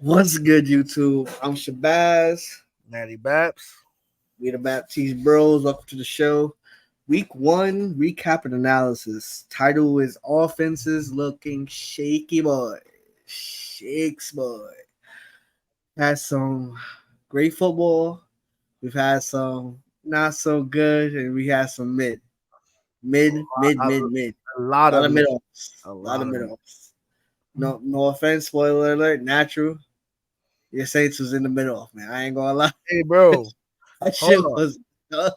What's good, YouTube? I'm Shabazz. Natty Baps. We the Baptiste Bros. Welcome to the show. Week 1 recap and analysis. Title is Offenses Looking Shaky Boy. Shakes Boy. Had some great football. We've had some not so good, and we had some mid. Mid, mid, A, mid, mid. a A lot lot of of me. mid offs. A A lot lot of of mid me. offs. No offense, spoiler alert, natural. Your Saints was in the middle off, man. I ain't gonna lie. Hey, bro. That Hold shit on. was Bro,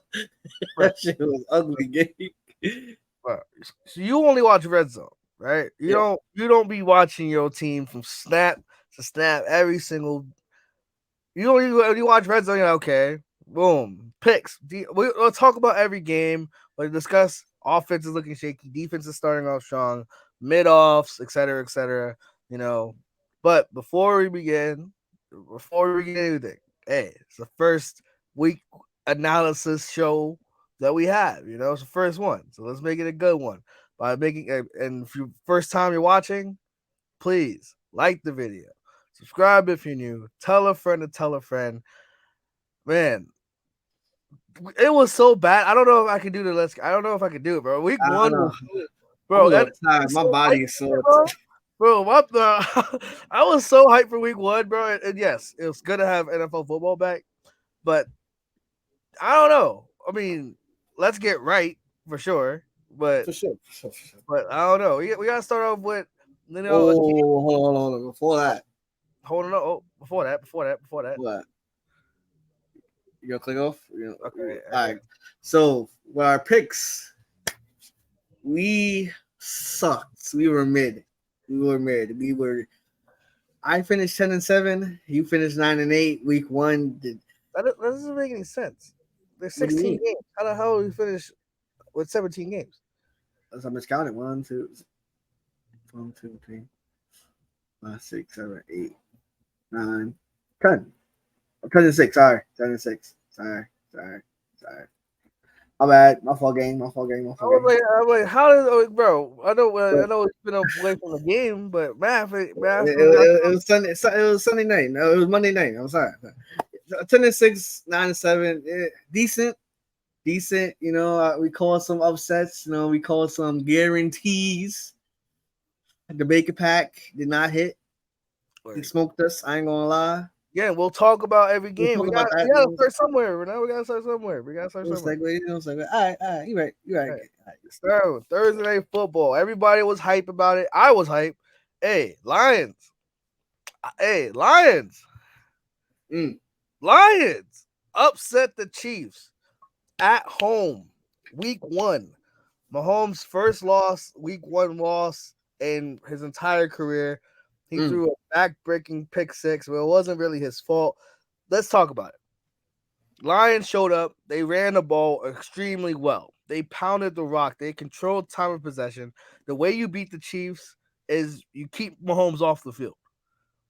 that shit was ugly game. bro. So you only watch Red Zone, right? You Yeah. don't be watching your team from snap to snap every single. You watch Red Zone. You're like, okay, boom, picks. We'll talk about every game. We'll discuss offense is looking shaky, defense is starting off strong, mid offs, etc., etc. You know, but before we begin anything, hey, it's the first week analysis show that we have. It's the first one, so let's make it a good one by making. And if you first time you're watching, please like the video, subscribe if you're new, tell a friend to tell a friend. Man, it was so bad. I don't know if I can do the let's. I don't know if I can do it, bro. Week I one don't know. was, I'm a bro. little That I tired. was My so hyped body is for it, sore. bro. What the? I was so hyped for week one, bro. And yes, it was good to have NFL football back, but I don't know. I mean, let's get right for sure, but For sure. For sure. For sure. I don't know. We gotta start off with a game. Oh, hold on. Before that, Holding on. Oh, before that. what? You gonna click off? Okay, All okay. right. So, with our picks, we sucked. We were mid. We were mid. We were. I finished 10-7. You finished 9-8. Week 1. That doesn't make any sense. There's What do you 16 mean? games. How the hell we finish with 17 games? As I miscounted. 1, 2, 1, 2, 3, 5, 6, 7, 8, 9, 10. I'm 10-6. Sorry. 10-6. Sorry. My bad. My fault game. My fault game. My fault game. I was like, how did, bro? But I know it's been away from the game, but math. it was Sunday. It was Sunday night. No, it was Monday night. I'm sorry. 10-6, 9-7. Decent. Decent. We call some upsets. We call some guarantees. The Baker Pack did not hit. He smoked us. I ain't gonna lie. Yeah, we'll talk about every We'll game. talk about that. We gotta start somewhere. We gotta start somewhere. It was like, all right. You right. All right. All right. So Thursday night football. Everybody was hype about it. I was hype. Hey, Lions. Hey, Lions. Mm. Lions upset the Chiefs at home. Week 1. Mahomes' first loss, week 1 loss in his entire career. He threw a back-breaking pick six, but it wasn't really his fault. Let's talk about it. Lions showed up. They ran the ball extremely well. They pounded the rock. They controlled time of possession. The way you beat the Chiefs is you keep Mahomes off the field.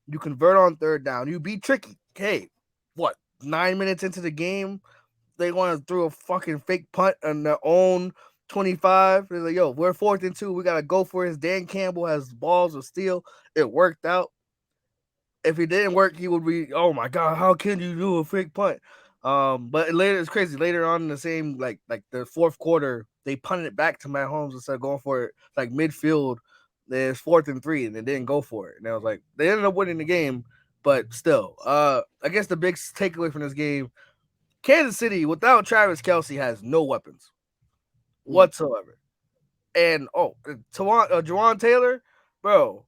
You convert on third down. You be tricky. Hey, what? 9 minutes into the game, they want to throw a fucking fake punt on their own 25. They're like, yo, we're 4th and 2. We got to go for it. Dan Campbell has balls of steel. It worked out. If it didn't work, he would be, oh my God, how can you do a fake punt? But later, it's crazy. Later on in the same, like the fourth quarter, they punted it back to Matt Holmes instead of going for it like midfield. There's 4th and 3, and they didn't go for it. And I was like, they ended up winning the game, but still, I guess the big takeaway from this game, Kansas City without Travis Kelce has no weapons whatsoever. And Jawan Taylor, bro,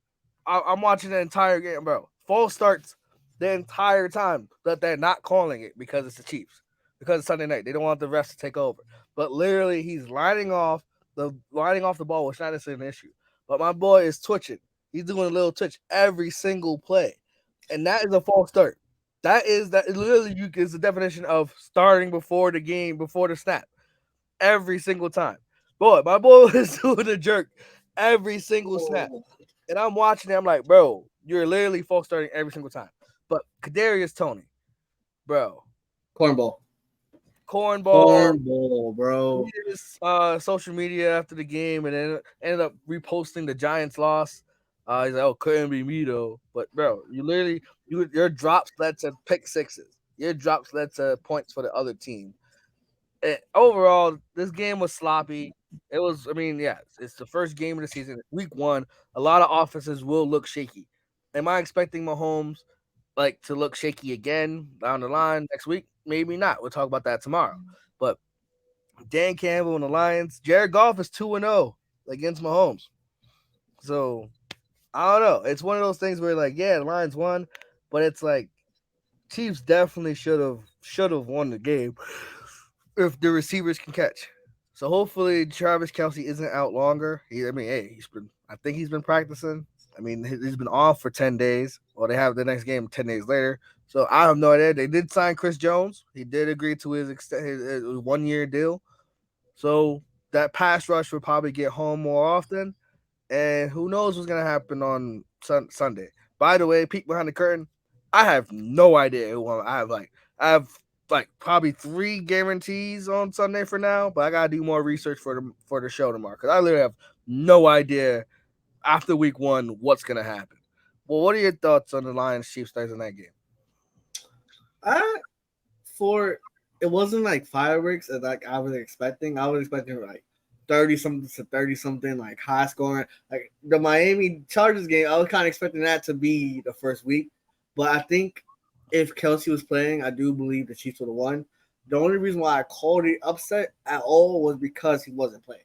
I'm watching the entire game, bro. False starts the entire time that they're not calling it because it's the Chiefs, because it's Sunday night. They don't want the refs to take over. But literally, he's lining off the ball, which not necessarily an issue. But my boy is twitching. He's doing a little twitch every single play, and that is a false start. That is literally is the definition of starting before the game, before the snap, every single time. Boy, my boy was doing a jerk every single snap. And I'm watching it, I'm like, bro, you're literally false starting every single time. But Kadarius Toney, bro, Cornball. cornball, Cornball, bro. his social media after the game and then ended up reposting the Giants loss. He's like, oh, couldn't be me though. But bro, you literally your drops led to pick sixes. Your drops led to points for the other team. Overall, this game was sloppy. It was, I mean, yeah, it's the first game of the season, week one. A lot of offenses will look shaky. Am I expecting Mahomes like to look shaky again down the line next week? Maybe not. We'll talk about that tomorrow. But Dan Campbell and the Lions, Jared Goff is 2-0 against Mahomes. So I don't know. It's one of those things where like, yeah, the Lions won, but it's like Chiefs definitely should have won the game if the receivers can catch. So hopefully Travis Kelsey isn't out longer. I mean, hey, I think he's been practicing. I mean, he's been off for 10 days. Well, they have the next game 10 days later. So I have no idea. They did sign Chris Jones. He did agree to his 1 year deal. So that pass rush will probably get home more often. And who knows what's gonna happen on Sunday. By the way, peek behind the curtain. I have no idea who I have probably 3 guarantees on Sunday for now, but I gotta do more research for the show tomorrow because I literally have no idea after week one what's gonna happen. Well, what are your thoughts on the Lions Chiefs Thursday night game? I for it wasn't like fireworks as like I was expecting. I was expecting like 30 something to 30 something, like high scoring. Like the Miami Chargers game, I was kind of expecting that to be the first week. But I think if Kelsey was playing, I do believe the Chiefs would have won. The only reason why I called it upset at all was because he wasn't playing.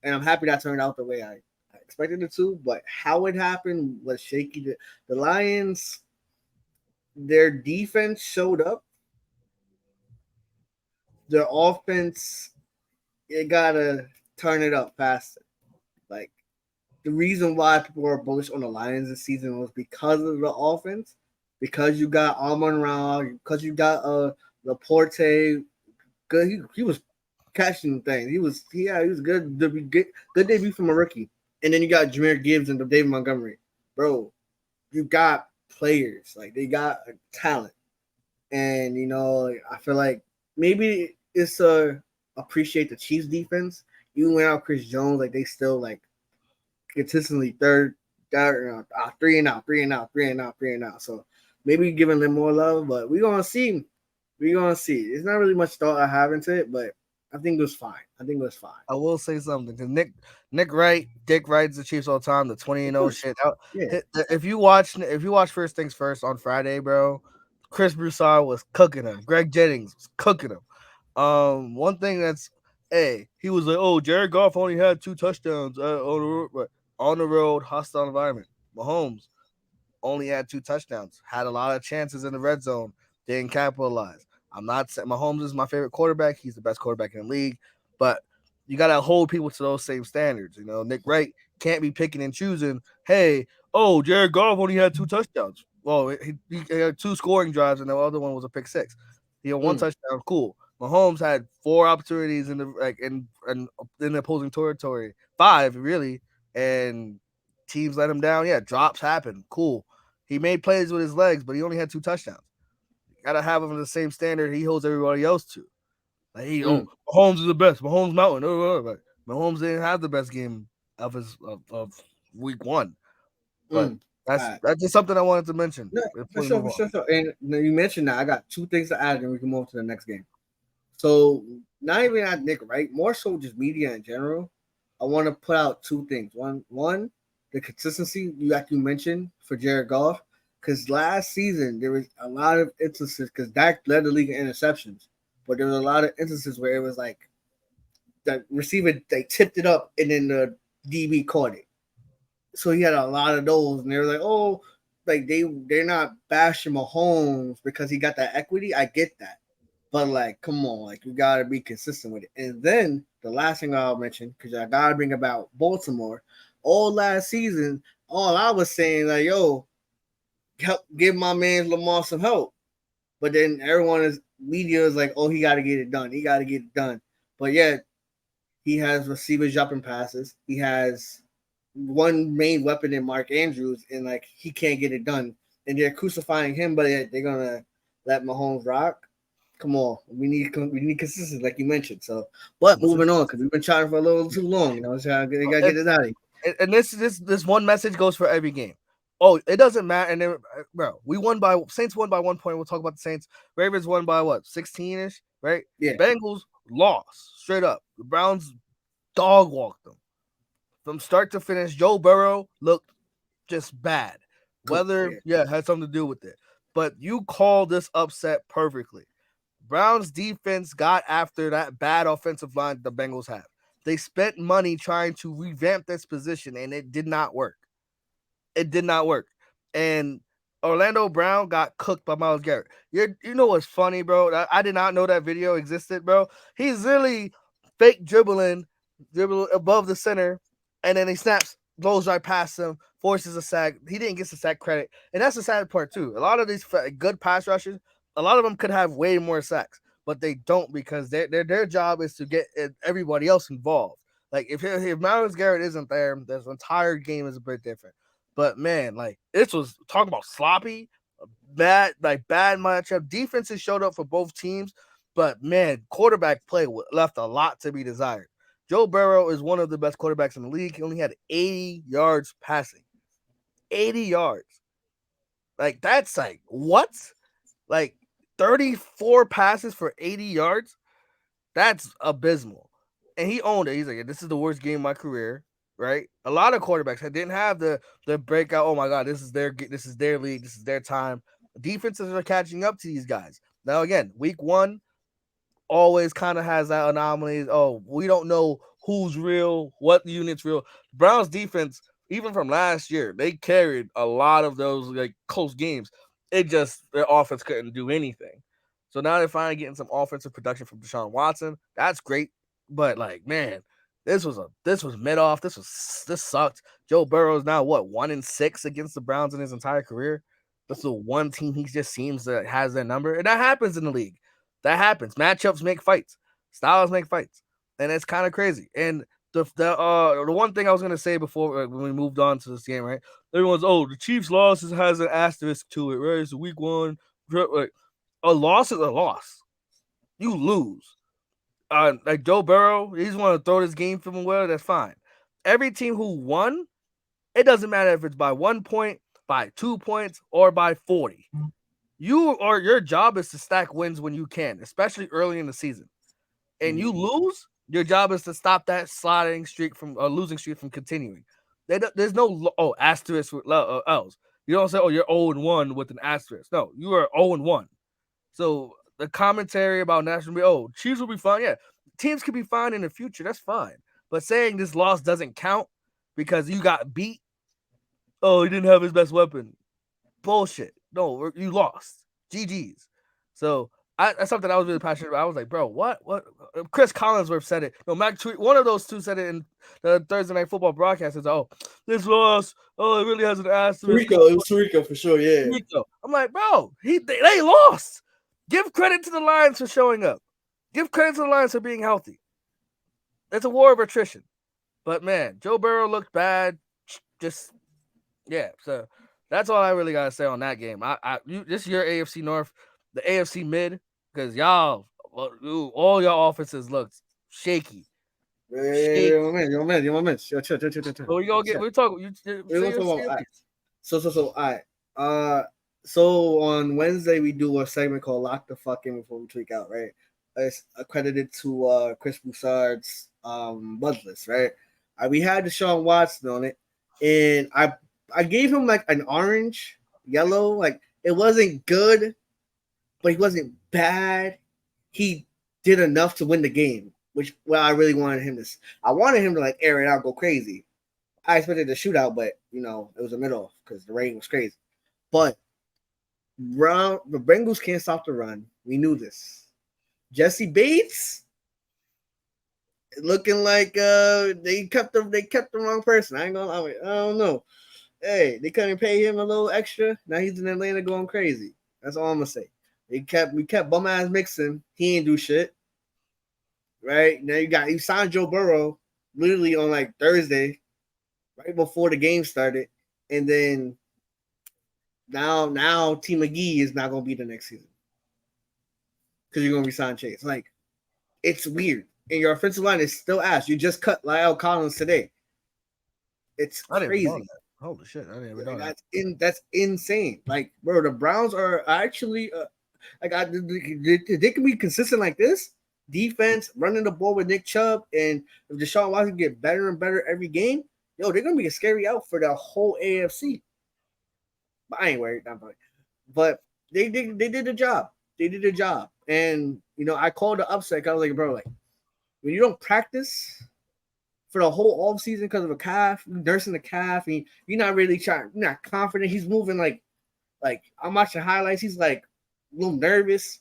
And I'm happy that turned out the way I expected it to. But how it happened was shaky. The Lions, their defense showed up. Their offense, it gotta turn it up faster. Like the reason why people are bullish on the Lions this season was because of the offense, because you got Amon Ra, because you got Laporte. Good, he was catching things. He was good debut from a rookie. And then you got Jameer Gibbs and David Montgomery, bro. You got players like they got talent, and I feel like maybe it's appreciate the Chiefs defense. You went out Chris Jones, like they still like consistently third, 3 and out, 3 and out, 3 and out, 3 and out. So maybe giving them more love, but we're gonna see. We're gonna see. There's not really much thought I have into it, but I think it was fine. I think it was fine. I will say something because Nick Wright, Dick Wright's the Chiefs all the time. The 20-0 shit. Yeah. If you watch First Things First on Friday, bro, Chris Broussard was cooking him. Greg Jennings was cooking him. One thing he was like, oh, Jared Goff only had 2 touchdowns on the road, hostile environment. Mahomes only had 2 touchdowns, had a lot of chances in the red zone, didn't capitalize. I'm not saying Mahomes is my favorite quarterback. He's the best quarterback in the league, but you got to hold people to those same standards. Nick Wright can't be picking and choosing. Hey, oh, Jared Goff only had 2 touchdowns. Well, he had 2 scoring drives, and the other one was a pick six. He had 1 touchdown. Cool. Mahomes had 4 opportunities in the opposing territory, 5 really, and teams let him down. Yeah, drops happen. Cool. He made plays with his legs, but he only had 2 touchdowns. Gotta have him in the same standard he holds everybody else to. Like, Mahomes is the best. Mahomes Mountain. Like, Mahomes didn't have the best game of week one, but that's just something I wanted to mention. No, for sure. And you mentioned that I got 2 things to add, and we can move to the next game. So not even at Nick Wright, more so just media in general. I want to put out 2 things. One, the consistency like you mentioned for Jared Goff, because last season there was a lot of instances because Dak led the league in interceptions, but there was a lot of instances where it was like the receiver they tipped it up and then the DB caught it. So he had a lot of those, and they were like, oh, like they're not bashing Mahomes because he got that equity. I get that. But like, come on, like you gotta be consistent with it. And then the last thing I'll mention, because I gotta bring about Baltimore. All last season, all I was saying like, yo, help give my man Lamar some help. But then everyone is media is like, oh, he gotta get it done. He gotta get it done. But yet he has receivers jumping passes. He has one main weapon in Mark Andrews, and like he can't get it done. And they're crucifying him, but they're gonna let Mahomes rock. Come on, we need consistency, like you mentioned. So, but moving on because we've been chatting for a little too long. So they gotta get it out of here. and this one message goes for every game. Oh, it doesn't matter. And then, bro, Saints won by 1 point. We'll talk about the Saints. Ravens won by what, 16-ish, right? Yeah. Bengals lost straight up. The Browns dog walked them from start to finish. Joe Burrow looked just bad. Weather, had something to do with it. But you called this upset perfectly. Browns defense got after that bad offensive line the Bengals have. They spent money trying to revamp this position, and it did not work. It did not work. And Orlando Brown got cooked by Myles Garrett. You know what's funny, bro? I did not know that video existed, bro. He's really fake dribbling above the center, and then he snaps, blows right past him, forces a sack. He didn't get the sack credit, and that's the sad part too. A lot of these good pass rushers, a lot of them could have way more sacks, but they don't because their job is to get everybody else involved. Like if Myles Garrett isn't there, this entire game is a bit different. But man, like this was talking about sloppy, bad matchup. Defenses showed up for both teams, but man, quarterback play left a lot to be desired. Joe Burrow is one of the best quarterbacks in the league. He only had 80 yards passing. 80 yards. Like that's like what? Like 34 passes for 80 yards? That's abysmal. And he owned it. He's like, this is the worst game of my career. Right? A lot of quarterbacks didn't have the breakout. Oh my God, this is their league, this is their time. Defenses are catching up to these guys. Now again, week 1 always kind of has that anomaly. Oh, we don't know who's real, what unit's real. Browns defense, even from last year, they carried a lot of those like close games. It just their offense couldn't do anything. So now they're finally getting some offensive production from Deshaun Watson. That's great. But like, man, this was mid off. This sucked. Joe Burrow is now what 1-6 against the Browns in his entire career. That's the one team he just seems that has their number, and that happens in the league. That happens. Matchups make fights. Styles make fights, and it's kind of crazy. And the one thing I was gonna say before when we moved on to this game, right? Everyone's the Chiefs' loss has an asterisk to it, right? It's week 1. Like, a loss is a loss. You lose. Like Joe Burrow, he's want to throw this game film away. That's fine. Every team who won, it doesn't matter if it's by 1 point, by 2 points, or by 40. Your job is to stack wins when you can, especially early in the season. And you lose, your job is to stop that losing streak from continuing. There's no asterisk with L's. You don't say, you're 0-1 with an asterisk. No, you are 0-1. So the commentary about national, Chiefs will be fine. Yeah, teams can be fine in the future. That's fine. But saying this loss doesn't count because you got beat. Oh, he didn't have his best weapon. Bullshit. No, you lost. GG's. So that's something I was really passionate about. I was like, bro, what? Chris Collinsworth said it. No, Mac Tweet. One of those two said it in the Thursday Night Football broadcast. It's this loss. Oh, it really has an asterisk. It was Tirico for sure. Yeah. Tirico. I'm like, bro, they lost. Give credit to the Lions for showing up. Give credit to the Lions for being healthy. It's a war of attrition. But man, Joe Burrow looked bad. Just so that's all I really gotta say on that game. This is your AFC North, the AFC Mid, because y'all, all your offenses looked shaky. Yo, man. Chill. So we gonna get. We're talking. So, all right. So on Wednesday we do a segment called "Lock the Fuck In" before we tweak out, right? It's accredited to Chris Broussard's Buzz List, right? We had Deshaun Watson on it, and I gave him like an orange, yellow. Like it wasn't good, but he wasn't bad. He did enough to win the game, which I really wanted him to. I wanted him to like air it out, go crazy. I expected a shootout, but it was a middle because the rain was crazy. But the Bengals can't stop the run. We knew this. Jesse Bates looking like they kept the wrong person. I don't know. Hey, they couldn't pay him a little extra. Now he's in Atlanta going crazy. That's all I'm gonna say. We kept bum ass Mixon. He ain't do shit. Right now you signed Joe Burrow literally on like Thursday, right before the game started, and then now T McGee is not gonna be the next season because you're gonna resign Chase. Like it's weird, and your offensive line is still ass. You just cut Lyle Collins today. It's I didn't even know crazy. that. Holy shit, I didn't even know that. That's insane. Like, bro, the Browns are actually like they can be consistent like this. Defense running the ball with Nick Chubb, and if Deshaun Watson get better and better every game, yo, they're gonna be a scary out for the whole AFC. But I ain't worried. But they did the job. They did the job, and I called the upset. I was like, bro, like when you don't practice for the whole off season because of a calf, nursing the calf, and you're not really trying, you're not confident. He's moving like I'm watching highlights. He's like a little nervous.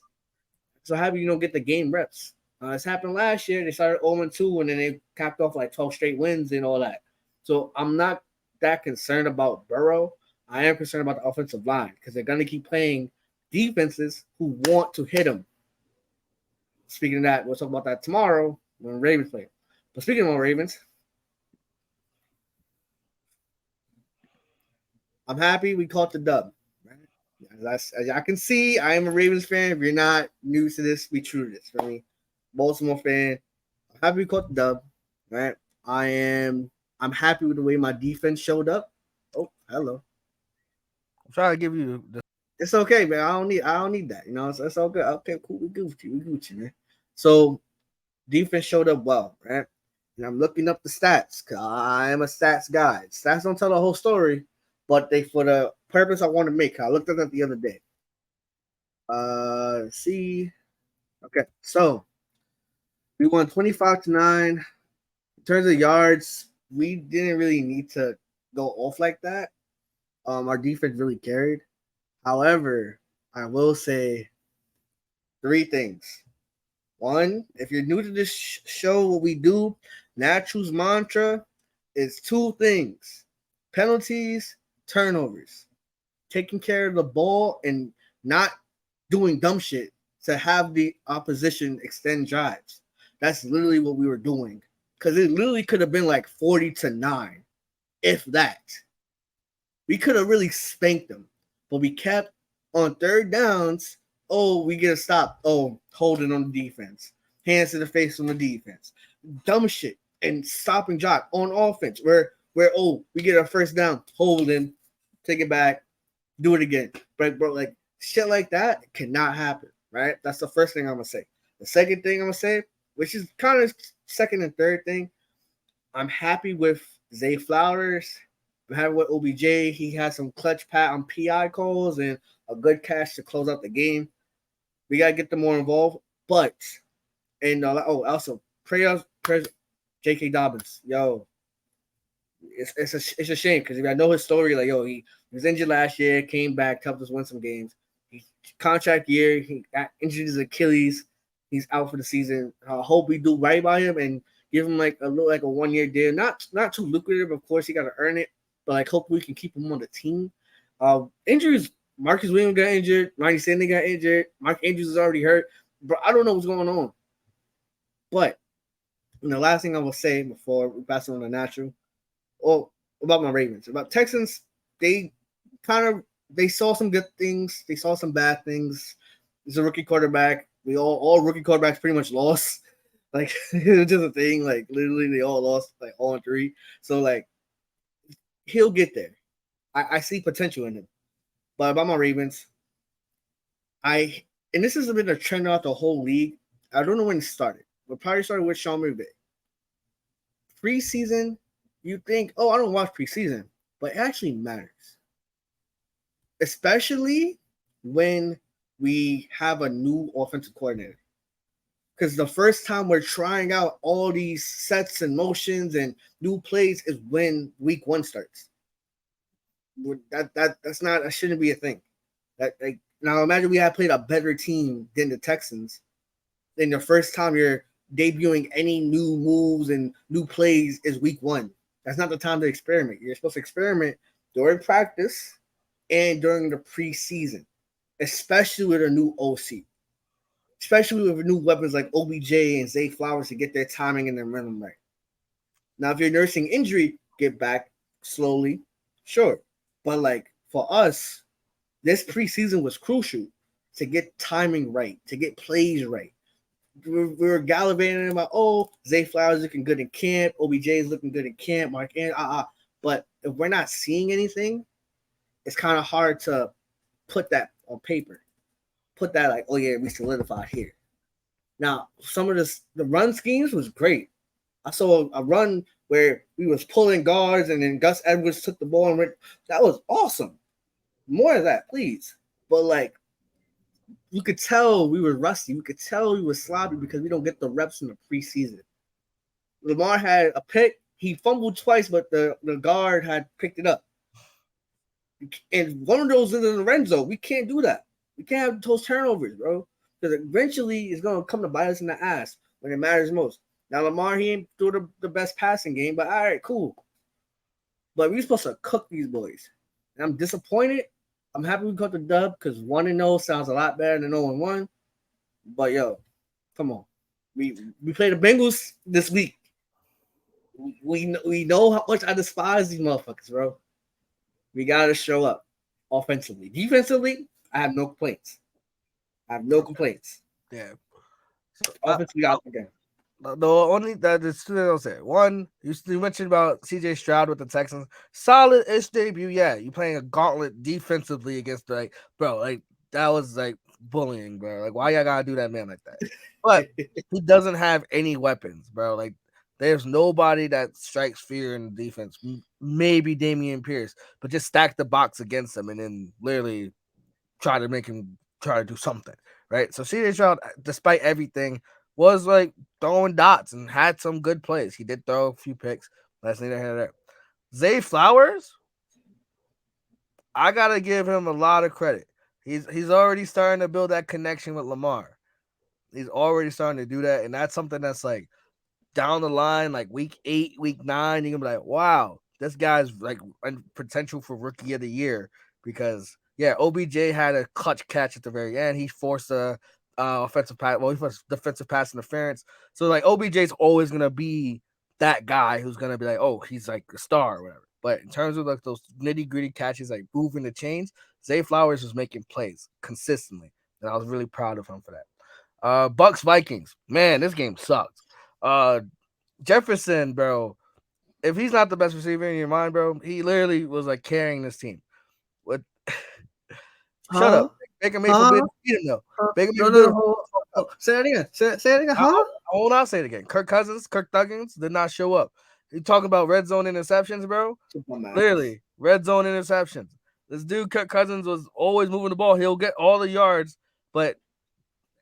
So how do you get the game reps? This happened last year. They started 0-2, and then they capped off like 12 straight wins and all that. So I'm not that concerned about Burrow. I am concerned about the offensive line because they're going to keep playing defenses who want to hit them. Speaking of that, we'll talk about that tomorrow when Ravens play. But speaking of Ravens, I'm happy we caught the dub. As y'all can see, I am a Ravens fan. If you're not new to this, be true to this. For me, Baltimore fan. I'm happy we caught the dub. Right. I'm happy with the way my defense showed up. Oh, hello. I'm trying to give you the. It's okay, man. I don't need that. It's all good. Okay, cool. We Gucci, man. So defense showed up well, right? And I'm looking up the stats because I am a stats guy. Stats don't tell the whole story, but they for the purpose I want to make. I looked at that the other day. See. Okay, so we won 25-9. In terms of yards, we didn't really need to go off like that. Our defense really carried. However, I will say 3 things. One, if you're new to this show, what we do, Natural's mantra is 2 things: penalties, turnovers, taking care of the ball and not doing dumb shit to have the opposition extend drives. That's literally what we were doing. Because it literally could have been like 40-9, if that. We could have really spanked them. But we kept on third downs. Oh, we get a stop. Oh, holding on the defense. Hands to the face on the defense. Dumb shit. And stopping drop on offense. Where we get our first down. Holding. Take it back. Do it again. But bro, like shit like that cannot happen. Right? That's the first thing I'm going to say. The second thing I'm going to say, which is kind of second and third thing, I'm happy with Zay Flowers. I'm happy with OBJ. He had some clutch pat on PI calls and a good catch to close out the game. We got to get them more involved. But, and also, prayers, J.K. Dobbins. Yo, it's a shame because if I know his story, like, yo, he was injured last year, came back, helped us win some games. Contract year, he got injured his Achilles. He's out for the season. I hope we do right by him and give him like a 1-year deal. Not too lucrative, of course. He got to earn it, but like hopefully we can keep him on the team. Injuries. Marcus Williams got injured. Ronnie Stanley got injured. Mark Andrews is already hurt. But I don't know what's going on. But the last thing I will say before we pass it on to Natural, about my Ravens, about Texans, they saw some good things. They saw some bad things. He's a rookie quarterback. We all rookie quarterbacks pretty much lost. Like it's just a thing. Like literally, they all lost like all in 3. So like he'll get there. I see potential in him. But about my Ravens, and this has been a trend throughout the whole league. I don't know when it started. But probably started with Sean McVay. Preseason, you think, oh, I don't watch preseason, but it actually matters. Especially when we have a new offensive coordinator. Because the first time we're trying out all these sets and motions and new plays is when week 1 starts. That shouldn't be a thing. Now imagine we had played a better team than the Texans. Then the first time you're debuting any new moves and new plays is week 1. That's not the time to experiment. You're supposed to experiment during practice and during the preseason, especially with a new OC, especially with new weapons like OBJ and Zay Flowers to get their timing and their rhythm right. Now, if you're nursing injury, get back slowly, sure. But like for us, this preseason was crucial to get timing right, to get plays right. We were gallivanting about, Zay Flowers looking good in camp, OBJ is looking good in camp, But if we're not seeing anything, it's kind of hard to put that on paper. Put that like, oh yeah, we solidified here. Now, some of the run schemes was great. I saw a run where we was pulling guards and then Gus Edwards took the ball and that was awesome. More of that, please. But like you could tell we were rusty. We could tell we were sloppy because we don't get the reps in the preseason. Lamar had a pick. He fumbled twice, but the guard had picked it up. And one of those is in the red zone. We can't do that. We can't have those turnovers, bro. Because eventually it's going to come to bite us in the ass when it matters most. Now, Lamar, he ain't through the best passing game, but all right, cool. But we're supposed to cook these boys. And I'm disappointed. I'm happy we got the dub because 1-0 sounds a lot better than 0-1. But, yo, come on. We play the Bengals this week. We know how much I despise these motherfuckers, bro. We got to show up offensively. Defensively, I have no complaints. Yeah. So, offensively, got again. The only that is two things I'll say. One, you mentioned about CJ Stroud with the Texans. Solid-ish debut. Yeah, you playing a gauntlet defensively against like, bro, like that was like bullying, bro. Like, why y'all gotta do that man like that? But he doesn't have any weapons, bro. Like, there's nobody that strikes fear in the defense. Maybe Damian Pierce, but just stack the box against him and then literally try to make him try to do something, right? So CJ Stroud, despite everything, was like throwing dots and had some good plays. He did throw a few picks. That's neither here nor there. Zay Flowers, I gotta give him a lot of credit. He's already starting to build that connection with Lamar. He's already starting to do that, and that's something that's like down the line, like week 8, week 9, you're gonna be like, wow, this guy's like potential for rookie of the year because yeah, OBJ had a clutch catch at the very end. He forced a offensive pass. Well, he forced defensive pass interference. So like OBJ's always gonna be that guy who's gonna be like, oh, he's like a star or whatever. But in terms of like those nitty gritty catches, like moving the chains, Zay Flowers was making plays consistently, and I was really proud of him for that. Bucks Vikings, man, this game sucked. Jefferson, bro, if he's not the best receiver in your mind, bro, he literally was like carrying this team. What? Shut up. Baker Mayfield didn't beat him though. Baker Mayfield no. Say that again. Say it again. Huh? I will not say it again. Kirk Thuggins did not show up. You talking about red zone interceptions, bro? Clearly, red zone interceptions. This dude, Kirk Cousins, was always moving the ball. He'll get all the yards, but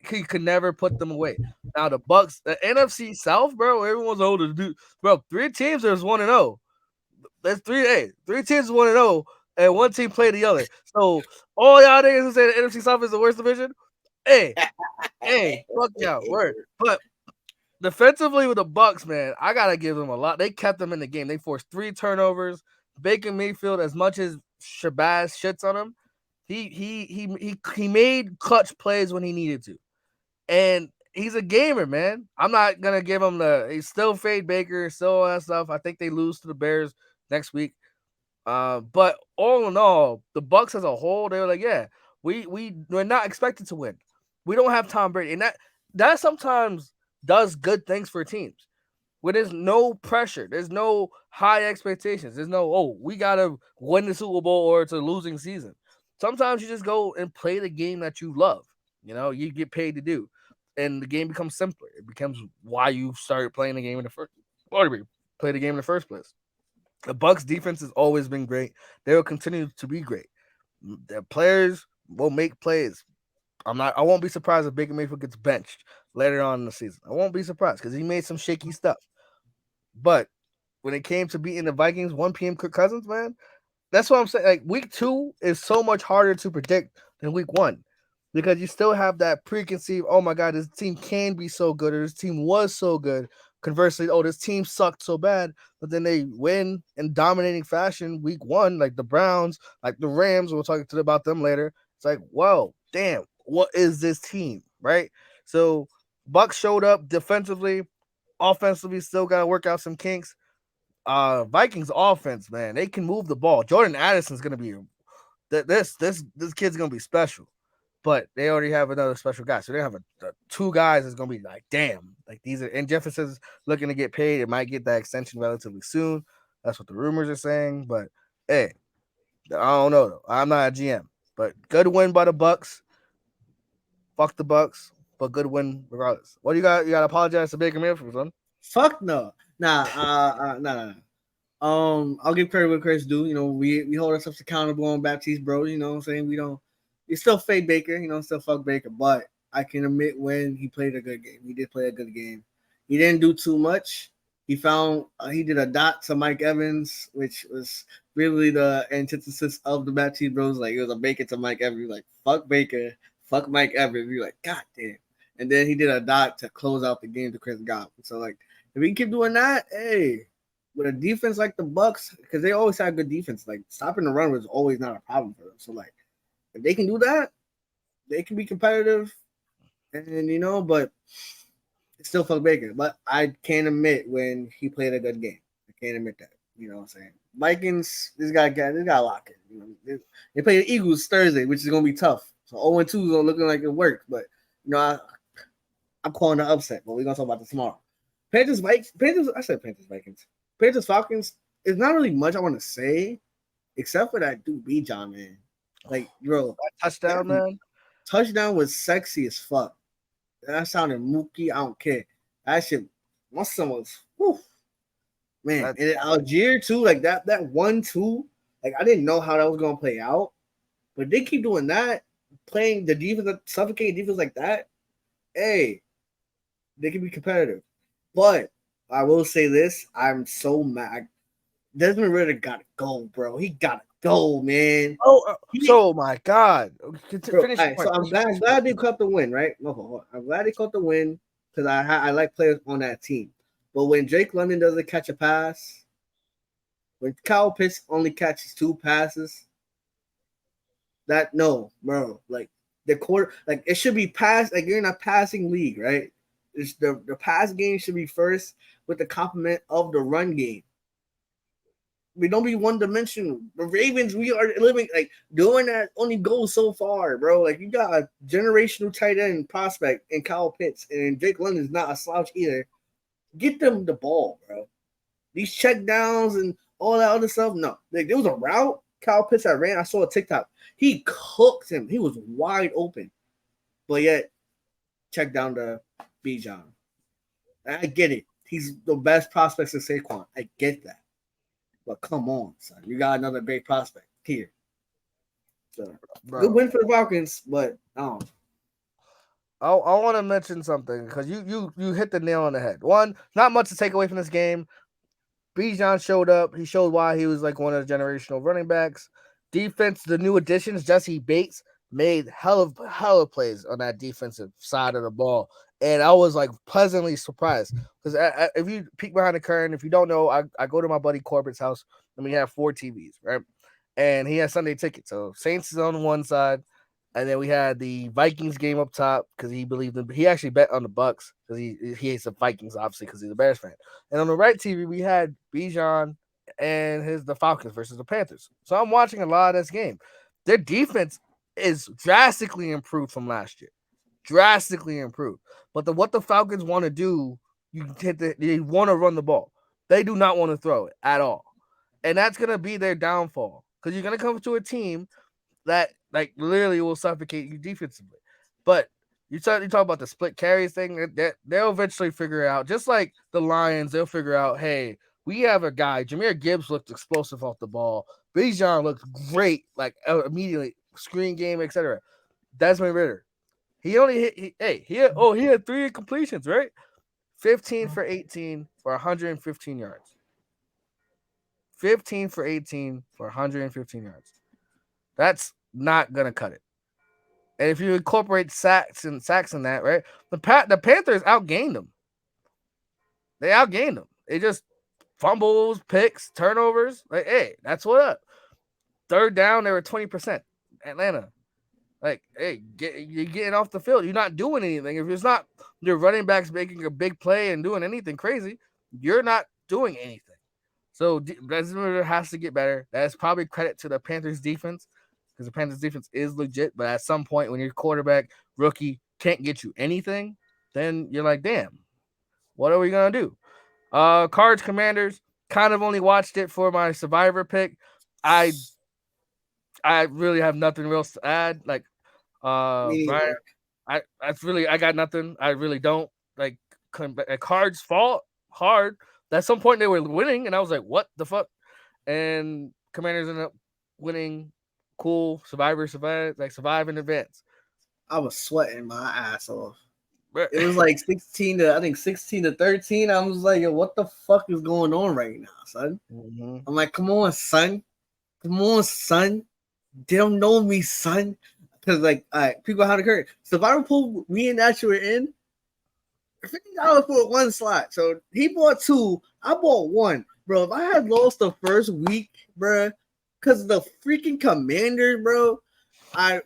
he could never put them away. Now the Bucks, the NFC South, bro, everyone's older. Dude, bro, 3 teams there's 1-0. That's 3 teams 1-0, and one team played the other. So all y'all niggas who say the NFC South is the worst division, hey, fuck y'all, word. But defensively with the Bucks, man, I gotta give them a lot. They kept them in the game. They forced 3 turnovers. Baker Mayfield, as much as Shabazz shits on him, he made clutch plays when he needed to. And he's a gamer, man. I'm not gonna give him he's still fade Baker, still all that stuff. I think they lose to the Bears next week. But all in all, the Bucks as a whole, they were like, yeah, we're not expected to win. We don't have Tom Brady, and that sometimes does good things for teams. Where there's no pressure, there's no high expectations, there's no we gotta win the Super Bowl or it's a losing season. Sometimes you just go and play the game that you love. You get paid to do, and the game becomes simpler. It becomes why you started playing the game in the first. Play the game in the first place. The Bucks defense has always been great. They will continue to be great. Their players will make plays. I won't be surprised if Baker Mayfield gets benched later on in the season. I won't be surprised because he made some shaky stuff. But when it came to beating the Vikings, 1 p.m. Kirk Cousins, man, that's what I'm saying. Like week 2 is so much harder to predict than week 1. Because you still have that preconceived, oh my God, this team can be so good, or this team was so good. Conversely, this team sucked so bad, but then they win in dominating fashion week 1, like the Browns, like the Rams. We'll talk about them later. It's like, whoa, damn, what is this team, right? So Bucks showed up defensively, offensively, still got to work out some kinks. Vikings offense, man, they can move the ball. Jordan Addison's gonna be this kid's gonna be special. But they already have another special guy. So they have 2 guys that's going to be like, damn. Like these are – and Jefferson's looking to get paid. It might get that extension relatively soon. That's what the rumors are saying. But hey, I don't know though. I'm not a GM. But good win by the Bucks. Fuck the Bucks, but good win regardless. What do you got? You got to apologize to Baker Mayfield, son. Fuck no. Nah. I'll give credit where credit's due. We hold ourselves accountable on Baptiste, bro. You know what I'm saying? We don't. We still fade Baker. Still fuck Baker. But I can admit when he played a good game. He did play a good game. He didn't do too much. He did a dot to Mike Evans, which was really the antithesis of the Baptiste bros. Like it was a Baker to Mike Evans. Like fuck Baker, fuck Mike Evans. You're like, God damn. And then he did a dot to close out the game to Chris Godwin. So like if we keep doing that, hey, with a defense like the Bucks, because they always had good defense, like stopping the run was always not a problem for them. So like if they can do that, they can be competitive, and but it's still fuck Baker. But I can't admit when he played a good game. I can't admit that. You know what I'm saying? Vikings, this guy lock it. They play the Eagles Thursday, which is gonna be tough. So 0-2 is looking like it worked, but I'm calling the upset. But we're gonna talk about this tomorrow. Panthers Vikings. Panthers Falcons is not really much I want to say, except for that dude B John, man. Like, bro, that touchdown, man. Touchdown was sexy as fuck. That sounded mookie. I don't care. That shit, my son was, whew, man. And Algier too, like that 1-2. Like I didn't know how that was gonna play out, but they keep doing that, playing the defense, suffocating defense like that. Hey, they can be competitive. But I will say this: I'm so mad. Desmond Ritter gotta go, bro. He gotta go, man. Oh my God! Finish. Right, so I'm glad they caught the win, right? No, I'm glad they caught the win because I like players on that team. But when Drake London doesn't catch a pass, when Kyle Pitts only catches 2 passes, bro, like the quarter, like it should be passed. Like you're in a passing league, right? It's the pass game should be first with the complement of the run game. We don't be one dimensional. The Ravens, we are living like doing that only goes so far, bro. Like you got a generational tight end prospect in Kyle Pitts, and Jake London's not a slouch either. Get them the ball, bro. These check downs and all that other stuff. No, like there was a route Kyle Pitts that ran. I saw a TikTok. He cooked him. He was wide open, but yet check down to Bijan. I get it. He's the best prospect in Saquon. I get that. But come on, son. You got another great prospect here. So, good win for the Falcons, but I want to mention something because you hit the nail on the head. One, not much to take away from this game. Bijan showed up. He showed why he was like one of the generational running backs. Defense, the new additions, Jesse Bates made hell of plays on that defensive side of the ball. And I was like pleasantly surprised because if you peek behind the curtain, if you don't know, I go to my buddy Corbett's house and we have 4 TVs, right? And he has Sunday tickets. So Saints is on one side, and then we had the Vikings game up top because he believed in. He actually bet on the Bucks because he hates the Vikings obviously because he's a Bears fan. And on the right TV we had Bijan and the Falcons versus the Panthers. So I'm watching a lot of this game. Their defense is drastically improved from last year. Drastically improved. But what the Falcons want to do, they want to run the ball. They do not want to throw it at all. And that's going to be their downfall because you're going to come to a team that like literally will suffocate you defensively. But you talk about the split carries thing, they'll eventually figure it out. Just like the Lions, they'll figure out, hey, we have a guy. Jameer Gibbs looked explosive off the ball. Bijan looked great, like immediately, screen game, etc. Desmond Ritter, he only he had 3 completions, right? 15 for 18 for 115 yards. 15 for 18 for 115 yards. That's not gonna cut it. And if you incorporate sacks in that, right? The Panthers outgained them. They outgained them. They just fumbles, picks, turnovers. Like, hey, that's what up. Third down, they were 20%. Atlanta. Like, hey, you're getting off the field. You're not doing anything. If it's not your running backs making a big play and doing anything crazy, you're not doing anything. So Desmond has to get better. That's probably credit to the Panthers defense because the Panthers defense is legit. But at some point, when your quarterback rookie can't get you anything, then you're like, damn, what are we gonna do? Cards, Commanders. kind of only watched it for my survivor pick. I I really have nothing else to add. Like Me Brian, neither. I got nothing. I really don't like Cards fought hard. At some point they were winning, and I was like, "What the fuck?" And Commanders ended up winning. Cool, survive in advance. I was sweating my ass off. But It was like 16 to 13. I was like, yo, what the fuck is going on right now, son? Mhm. I'm like, come on, son. Come on, son. They don't know me, son. Because like, all right, people had to curry. Survivor pool, me and Nash were in. $50 for one slot. So he bought two. I bought one. Bro, if I had lost the first week, bro, because of the freaking Commanders, bro, I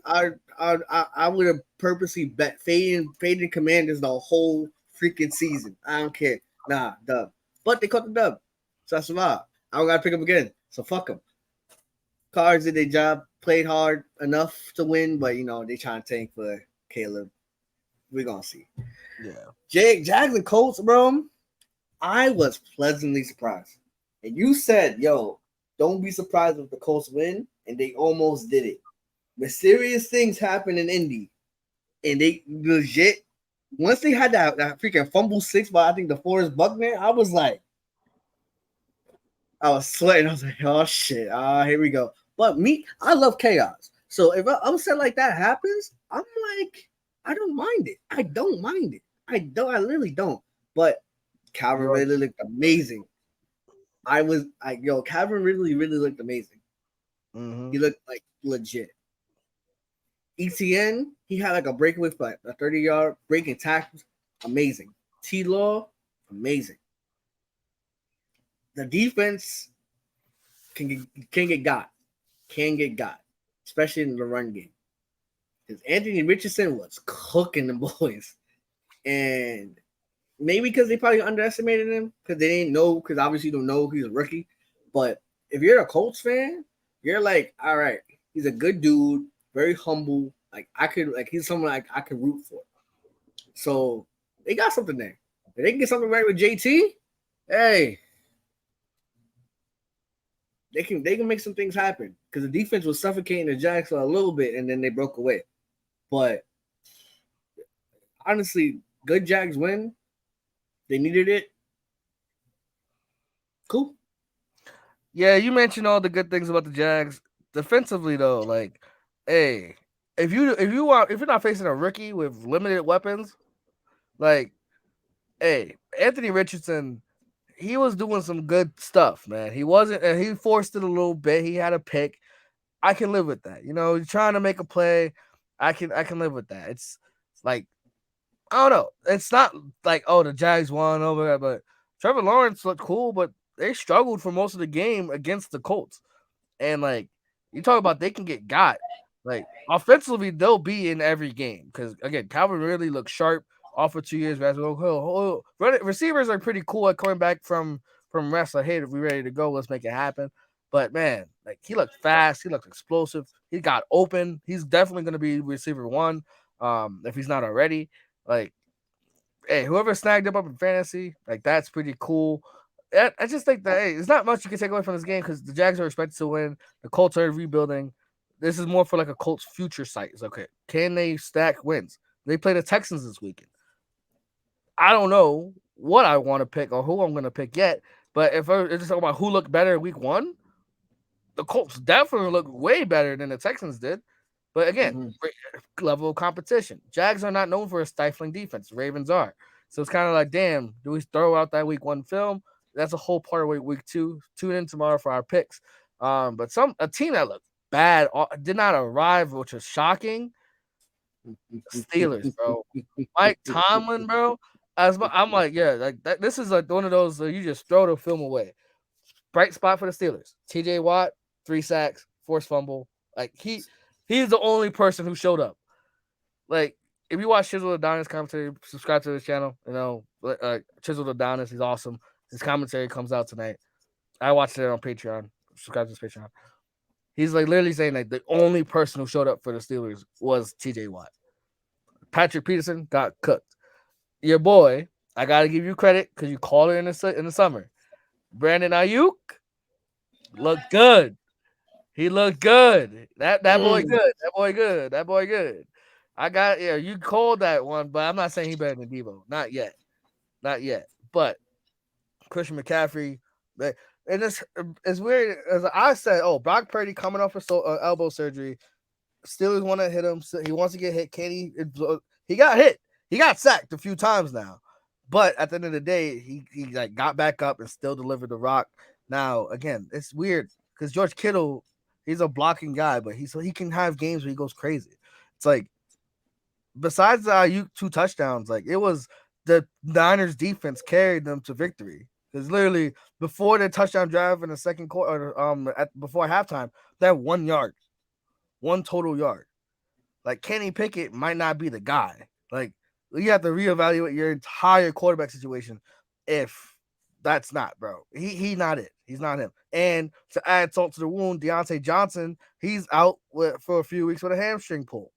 would have purposely bet fading Commanders the whole freaking season. I don't care. Nah, dub. But they caught the dub. So I survived. I don't gotta pick them again. So fuck them. Cards did their job, played hard enough to win, but they trying to tank for Caleb. We're gonna see. Yeah. Jags and Colts, bro. I was pleasantly surprised. And you said, yo, don't be surprised if the Colts win, and they almost did it. Mysterious things happen in Indy, and they legit once they had that freaking fumble six by I think the Forrest Buckner, I was sweating. I was like, oh shit, here we go. But me, I love chaos. So if an upset like that happens, I'm like, I don't mind it. I don't mind it. I literally don't. But Calvin Yours. really looked amazing. Calvin really looked amazing. Mm-hmm. He looked like legit. ETN, he had like a breakaway for a 30-yard breaking tackles. Amazing. T Law, amazing. The defense can get got. Can get got. Especially in the run game. Because Anthony Richardson was cooking the boys. And maybe because they probably underestimated him because they didn't know, because obviously you don't know he's a rookie. But if you're a Colts fan, you're like, all right, he's a good dude, very humble. He's someone like I could root for. So they got something there. If they can get something right with JT, hey, they can make some things happen. Because the defense was suffocating the Jags for a little bit and then they broke away. But honestly, good Jags win. They needed it. Cool. Yeah, you mentioned all the good things about the Jags. Defensively though, like, hey, if you're not facing a rookie with limited weapons, like, hey, Anthony Richardson, he was doing some good stuff, man. He wasn't he forced it a little bit. He had a pick. I can live with that. He's trying to make a play. I can live with that. It's like, I don't know. It's not like, oh, the Jags won over there, but Trevor Lawrence looked cool, but they struggled for most of the game against the Colts. And like, you talk about they can get got. Like, offensively, they'll be in every game because again, Calvin really looks sharp. Off for 2 years, receivers are pretty cool at coming back from rest. Like, hey, if we're ready to go, let's make it happen. But man, like, he looked fast, he looked explosive, he got open. He's definitely going to be receiver one, if he's not already. Like, hey, whoever snagged him up in fantasy, like, that's pretty cool. I just think that, hey, there's not much you can take away from this game because the Jags are expected to win. The Colts are rebuilding. This is more for like a Colts future site. It's okay. Can they stack wins? They play the Texans this weekend. I don't know what I want to pick or who I'm going to pick yet. But if I just talk about who looked better week one, the Colts definitely look way better than the Texans did. But again, Mm-hmm. level of competition. Jags are not known for a stifling defense. Ravens are. So it's kind of like, damn, do we throw out that week one film? That's a whole part of week two. Tune in tomorrow for our picks. But a team that looked bad did not arrive, which was shocking. Steelers, bro. Mike Tomlin, bro. I'm like, yeah, like that, this is like one of those you just throw the film away. Bright spot for the Steelers. TJ Watt, 3 sacks, forced fumble. Like, he's the only person who showed up. Like, if you watch Chisel Adonis commentary, subscribe to his channel. Chisel Adonis, he's awesome. His commentary comes out tonight. I watched it on Patreon. Subscribe to his Patreon. He's like literally saying like the only person who showed up for the Steelers was TJ Watt. Patrick Peterson got cooked. Your boy, I gotta give you credit because you called it in the summer. Brandon Ayuk looked good. He looked good. That boy Mm. good. That boy good. That boy good. I got you called that one, but I'm not saying he better than Debo. Not yet. Not yet. But Christian McCaffrey, and it's weird as I said. Oh, Brock Purdy coming off elbow surgery. Steelers want to hit him. So he wants to get hit. Can he? He got hit. He got sacked a few times now. But at the end of the day, he like got back up and still delivered the rock. Now again, it's weird because George Kittle, he's a blocking guy, but he can have games where he goes crazy. It's like besides you 2 touchdowns, like it was the Niners defense carried them to victory. Because literally before the touchdown drive in the second quarter, before halftime, they had 1 yard, one total yard. Like Kenny Pickett might not be the guy. Like you have to reevaluate your entire quarterback situation if that's not, bro. He not it. He's not him. And to add salt to the wound, Deontay Johnson, he's out for a few weeks with a hamstring pull.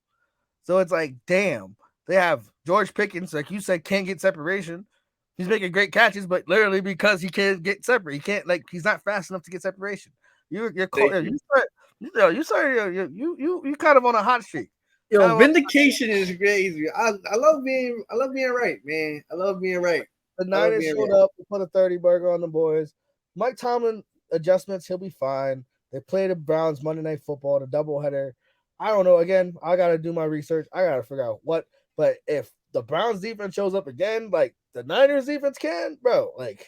So it's like, damn, they have George Pickens, like you said, can't get separation. He's making great catches, but literally because he can't get separate, he can't he's not fast enough to get separation. You're Thank you you. start, you kind of on a hot streak. Yo, Kind of on vindication is crazy. I love being right, man. I love being right. the I love Niners being showed right. up, put a 30 burger on the boys. Mike Tomlin adjustments, he'll be fine. They play the Browns Monday Night Football, the doubleheader. I don't know. Again, I gotta do my research. I gotta figure out what. But if the Browns defense shows up again, like the Niners defense can, bro, like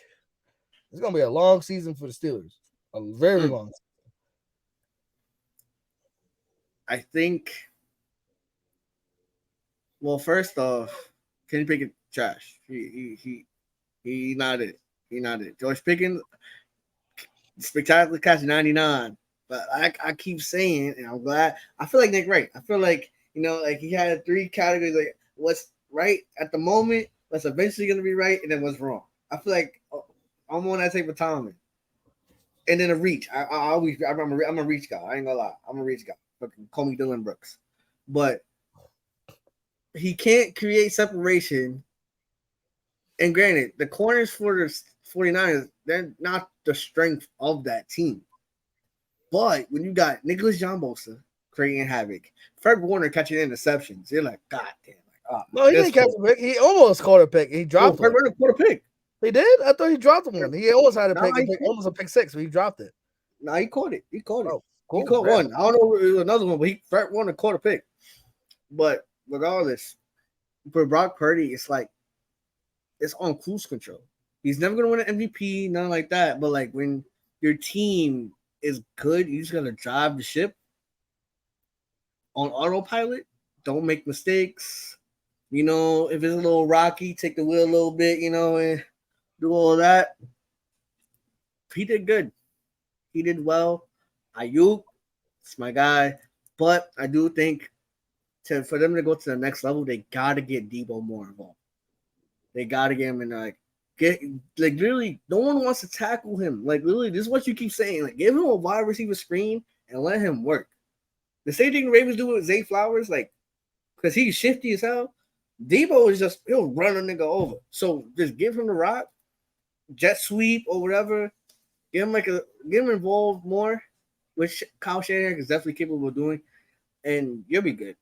it's gonna be a long season for the Steelers. A very Mm. long. I think. Well, first off, Kenny Pickett trash. He not it. He not it. George Pickens spectacular catch 99. But I keep saying, and I'm glad. I feel like Nick Wright. I feel like like he had 3 categories. Like what's right at the moment, what's eventually gonna be right, and then what's wrong. I feel like I'm on that type of timing. And then a reach. I always I'm a reach guy. I ain't gonna lie. I'm a reach guy. Fucking call me Dylan Brooks. But he can't create separation. And granted, the corners for the 49ers, they're not the strength of that team. But when you got Nicholas John Bosa creating havoc, Fred Warner catching interceptions, you're like, God damn, No, he this didn't catch fool. a pick. He almost caught a pick. He Oh, dropped Fred one. Warner caught a pick. He did. I thought he dropped one. He almost had a Nah, pick, almost a pick six, but he dropped it. nah, he caught it. He caught it. Oh, He cool. caught one. I don't know if it was another one, but Fred Warner caught a pick. But regardless, for Brock Purdy, it's like it's on cruise control. He's never gonna win an MVP, nothing like that. But like when your team is good, you just gotta drive the ship on autopilot. Don't make mistakes. If it's a little rocky, take the wheel a little bit, and do all that. He did good. He did well. Ayuk, it's my guy. But I do think for them to go to the next level, they gotta get Debo more involved. They gotta get him in get literally no one wants to tackle him. Like literally, this is what you keep saying. Like give him a wide receiver screen and let him work. The same thing the Ravens do with Zay Flowers, like because he's shifty as hell. Debo is just he'll run a nigga over. So just give him the rock, jet sweep or whatever. Get him involved more, which Kyle Shanahan is definitely capable of doing, and you'll be good.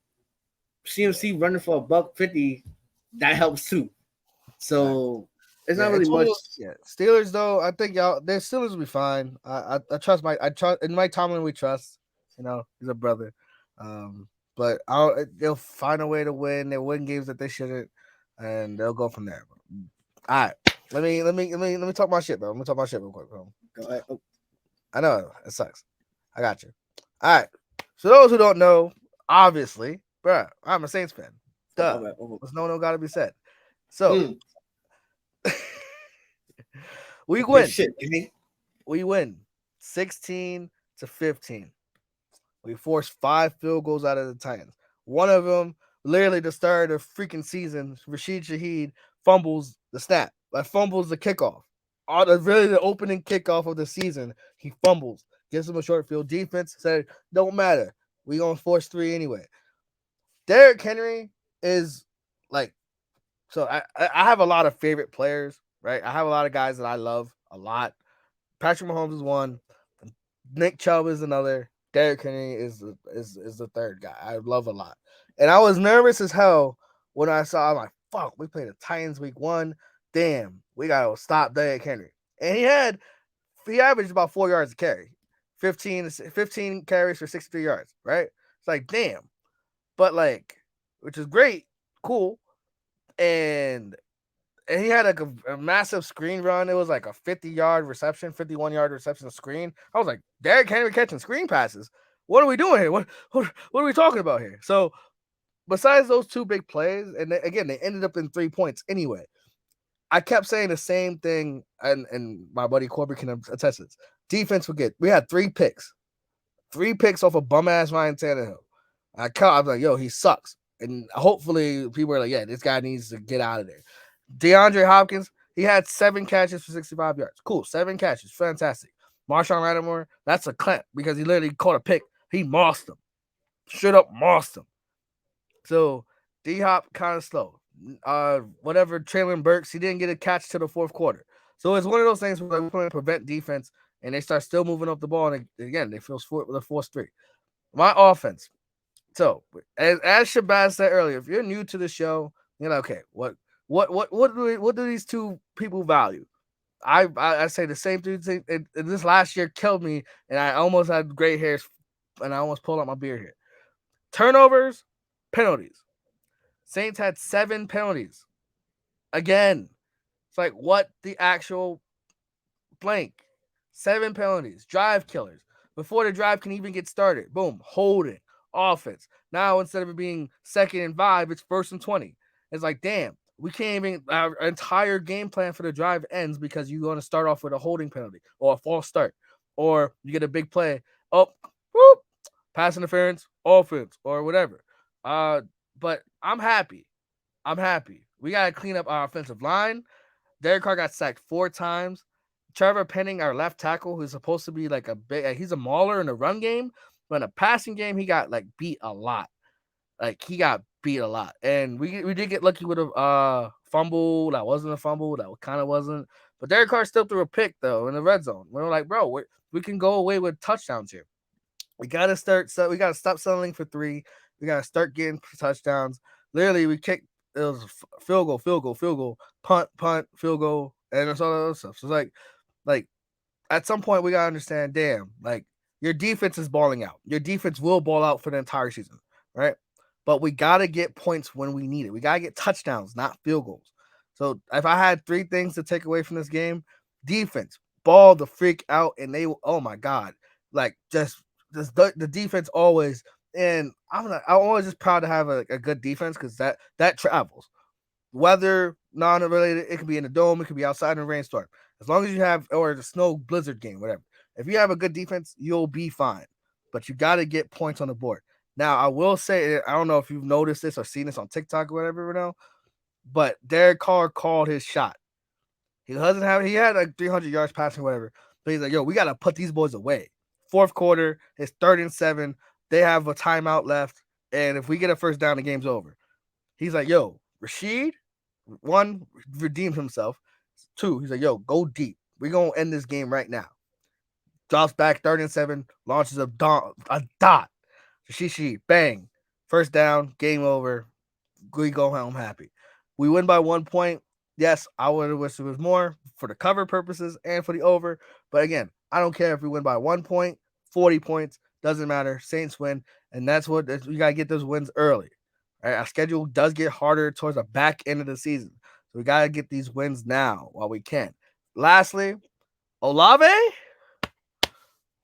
CMC running for $150, that helps too. So it's not Yeah, really it's one of much. those. Yeah, Steelers though. I think their Steelers will be fine. I trust I trust in Mike Tomlin. We trust. He's a brother. But they'll find a way to win. They win games that they shouldn't, and they'll go from there. All right, let me talk my shit, bro. Let me talk my shit real quick, bro. Go ahead. Oh, I know it sucks. I got you. All right. So those who don't know, obviously, bro, I'm a Saints fan. my Duh. bad. There's no got to be said. So Mm, we good win. shit, Jimmy. We win 16-15. We forced 5 field goals out of the Titans. One of them, literally the start of the freaking season, Rashid Shaheed fumbles the snap, like fumbles the kickoff. Really the opening kickoff of the season, he fumbles, gives him a short field. Defense said, don't matter. We gonna force 3 anyway. Derrick Henry is like, so I have a lot of favorite players, right? I have a lot of guys that I love a lot. Patrick Mahomes is one. Nick Chubb is another. Derrick Henry is the third guy I love a lot. And I was nervous as hell when I saw. I'm like, fuck, we played the Titans week 1. Damn, we gotta stop Derrick Henry. And he averaged about 4 yards a carry, 15 carries for 63 yards. Right? It's like damn, but like, which is great, cool, and he had like a massive screen run. It was like a 50-yard reception, 51-yard reception screen. I was like, Derrick Henry catching screen passes. What are we doing here? What are we talking about here? So besides those two big plays, and again, they ended up in 3 points anyway. I kept saying the same thing, and my buddy Corbett can attest to this. Defense would get. We had 3 picks off of bum ass Ryan Tannehill. I was like, yo, he sucks. And hopefully people are like, yeah, this guy needs to get out of there. DeAndre Hopkins, he had 7 catches for 65 yards. Cool, 7 catches, fantastic. Marshawn Lattimore, that's a clamp because he literally caught a pick. He mossed him. Straight up mossed him. So D-Hop kind of slow. Whatever, Traylon Burks, he didn't get a catch to the 4th quarter. So it's one of those things where we're playing prevent defense, and they start still moving up the ball, and again, they force 3. My offense. So as Shabazz said earlier, if you're new to the show, you're like, okay, what do these two people value? I say the same thing. And this last year killed me, and I almost had gray hairs, and I almost pulled out my beard here. Turnovers, penalties. Saints had 7 penalties. Again, it's like what the actual blank. 7 penalties, drive killers. Before the drive can even get started, boom, holding, offense. Now instead of it being 2nd and 5, it's 1st and 20. It's like, damn, we can't even. Our entire game plan for the drive ends because you're going to start off with a holding penalty or a false start, or you get a big play. Oh, whoop, pass interference, offense, or whatever. But I'm happy. We got to clean up our offensive line. Derek Carr got sacked 4 times. Trevor Penning, our left tackle, who's supposed to be like he's a mauler in the run game, but in a passing game, he got like beat a lot. And we did get lucky with a fumble that wasn't a fumble, that kind of wasn't. But Derek Carr still threw a pick though in the red zone. We're like, bro, we can go away with touchdowns here. We gotta stop settling for 3. We gotta start getting touchdowns. Literally, we kicked. It was field goal, punt, field goal, and it's all that other stuff. So it's like at some point we gotta understand, damn, like your defense is balling out. Your defense will ball out for the entire season, right? But we gotta get points when we need it. We gotta get touchdowns, not field goals. So if I had 3 things to take away from this game, defense, ball the freak out, and oh my god, like just the defense always. And I'm always just proud to have a good defense because that travels. Weather, non-related, it could be in the dome, it could be outside in a rainstorm. As long as you have, or the snow blizzard game, whatever. If you have a good defense, you'll be fine. But you got to get points on the board. Now, I will say, I don't know if you've noticed this or seen this on TikTok or whatever, but Derek Carr called his shot. He had like 300 yards passing, whatever. But he's like, yo, we got to put these boys away. 4th quarter, it's 3rd and 7. They have a timeout left. And if we get a first down, the game's over. He's like, yo, Rashid, 1, redeemed himself. 2, he's like, yo, go deep. We're going to end this game right now. Drops back, 3rd and 7, launches a dot. Rashid, bang. First down, game over. We go home happy. We win by 1 point. Yes, I would have wished it was more for the cover purposes and for the over. But again, I don't care if we win by 1 point, 40 points. Doesn't matter. Saints win. And that's what we got to get those wins early. Right? Our schedule does get harder towards the back end of the season. So we got to get these wins now while we can. Lastly, Olave.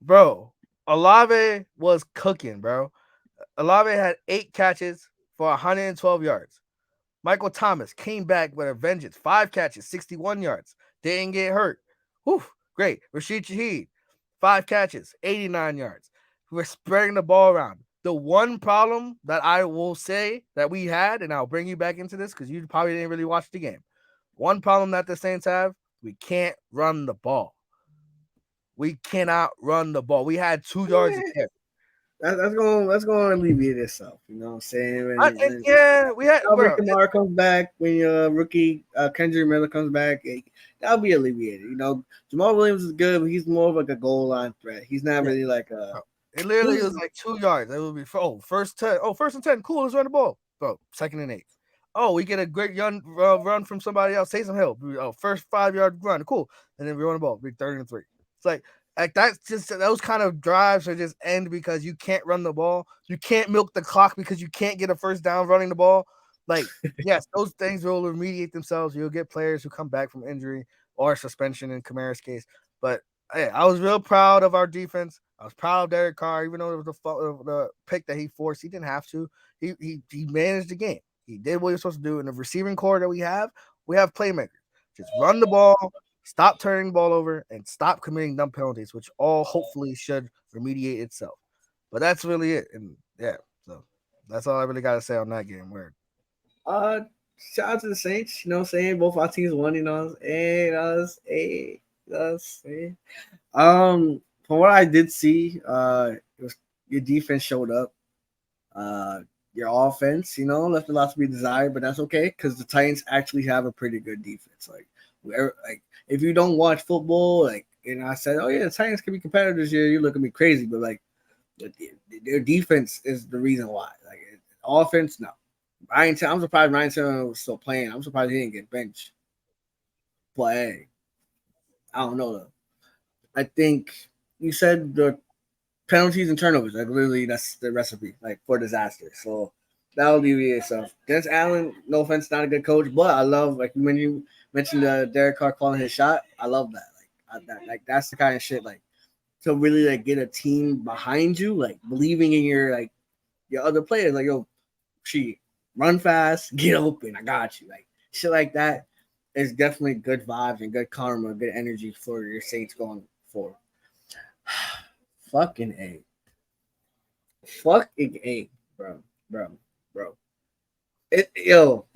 Bro, Olave was cooking, bro. Olave had 8 catches for 112 yards. Michael Thomas came back with a vengeance. 5 catches, 61 yards. Didn't get hurt. Whew, great. Rashid Shaheed, 5 catches, 89 yards. We're spreading the ball around. The one problem that I will say that we had, and I'll bring you back into this because you probably didn't really watch the game. One problem that the Saints have, we can't run the ball. We cannot run the ball. We had 2 yards of carry. that's gonna alleviate itself. You know what I'm saying? When Yeah, we had, Alvin bro. Kamara comes back, when rookie Kendrick Miller comes back, that'll be alleviated. You know, Jamal Williams is good, but he's more of like a goal line threat. He's not Yeah, really like a. bro. It literally was He's like 2 yards. It would be first 10. Oh, first and 10. Cool. Let's run the ball, bro. Second and 8. Oh, we get a great run from somebody else. Taysom Hill. Oh, first 5 yard run. Cool. And then we run the ball. Big 30-3. It's like that's just those kind of drives are just end because you can't run the ball. You can't milk the clock because you can't get a first down running the ball. Like, yes, those things will remediate themselves. You'll get players who come back from injury or suspension in Kamara's case. But hey, I was real proud of our defense. I was proud of Derek Carr, even though it was the pick that he forced. He didn't have to. He managed the game. He did what he was supposed to do. In the receiving core that we have playmakers. Just run the ball, stop turning the ball over, and stop committing dumb penalties, which all hopefully should remediate itself. But that's really it. And yeah, so that's all I really got to say on that game. Word. uh, shout out to the Saints. You know what I'm saying? Both our teams won. You know, and us. From what I did see, it was your defense showed up. Uh, your offense, left a lot to be desired, but that's okay because the Titans actually have a pretty good defense. Like if you don't watch football, I said, oh yeah, the Titans can be competitive this year. You look at me crazy, but like their defense is the reason why. Like offense, no. I'm surprised Ryan Taylor was still playing. I'm surprised he didn't get benched. But hey, I don't know though. I think you said the penalties and turnovers. Like literally, that's the recipe, like for disaster. So that'll alleviate itself. Dennis Allen, no offense, not a good coach, but I love like when you mentioned Derek Carr calling his shot. I love that. That's the kind of shit like to really like get a team behind you, like believing in your other players. Like yo, she run fast, get open. I got you. Like shit like that is definitely good vibes and good karma, good energy for your Saints going forward. Fucking A. Fucking A, bro, bro, bro. Yo.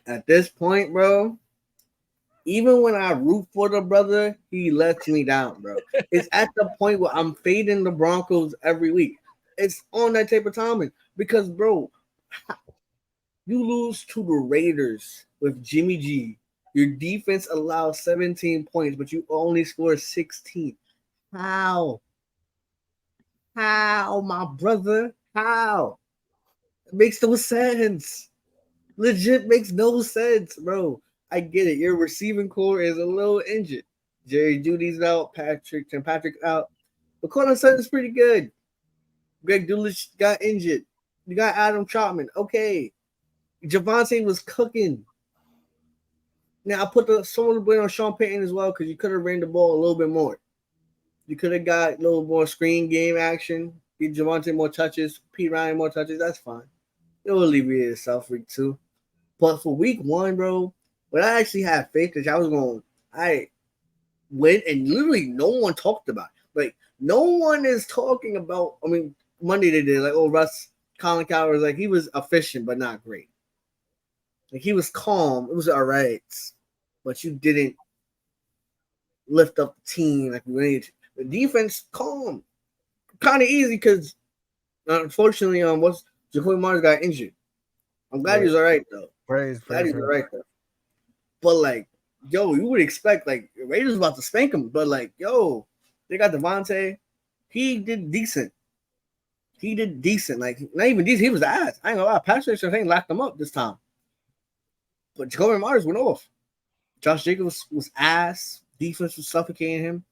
At this point, bro, even when I root for the brother, he lets me down, bro. It's at the point where I'm fading the Broncos every week. It's on that type of timing because, bro, you lose to the Raiders with Jimmy G. Your defense allows 17 points, but you only score 16. How? How, my brother? How? It makes no sense. Legit makes no sense, bro. I get it. Your receiving core is a little injured. Jerry Judy's out. Tim Patrick's out. But Cortland Sutton's pretty good. Greg Dulcich got injured. You got Adam Troutman. Okay. Javante was cooking. Now I put someone to blame on Sean Payton as well because you could have ran the ball a little bit more. You could have got a little more screen game action. Give Javante more touches. Pete Ryan more touches. That's fine. It'll alleviate itself week 2. But for week 1, bro, but I actually had faith that I was going. I went and literally no one talked about it. Like no one is talking about. I mean, Monday they did like, oh, Colin Coward, like he was efficient but not great. Like he was calm. It was all right, but you didn't lift up the team like we needed. The defense calm, kind of easy because unfortunately, what's Jacoby Myers got injured. I'm glad he Right. was all right though. Praise, Glad praise, he was praise. all right though. But like, yo, you would expect like Raiders about to spank him, but like, yo, they got Devontae. He did decent. He did decent. Like not even decent. He was ass. I ain't gonna lie. Patrick Surtain locked him up this time. But Jacoby Myers went off. Josh Jacobs was ass. Defense was suffocating him.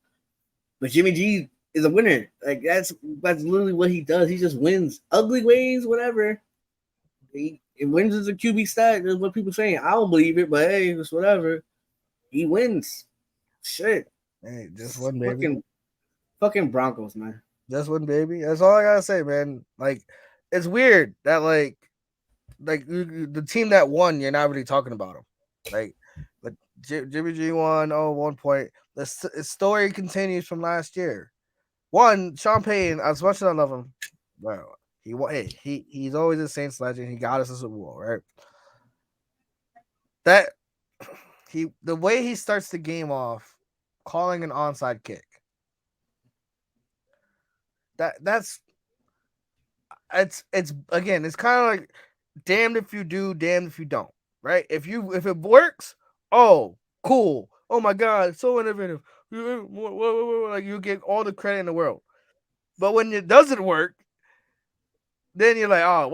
But Jimmy G is a winner. Like that's literally what he does. He just wins. Ugly ways, whatever. It wins as a QB stat. That's what people saying. I don't believe it, but hey, it's whatever. He wins. Shit. Hey, just one baby. Fucking Broncos, man. Just one baby. That's all I gotta say, man. Like, it's weird that the team that won, you're not really talking about them. Like Jimmy G won. Oh, 1 point. The story continues from last year. One, Sean Payton. As much as I love him, well, he's always a Saints legend. He got us a Super Bowl, right? That the way he starts the game off, calling an onside kick. That's it's again, it's kind of like damned if you do, damned if you don't, right? If it works, oh, cool. Oh my god, it's so innovative. Like you get all the credit in the world. But when it doesn't work, then you're like, oh,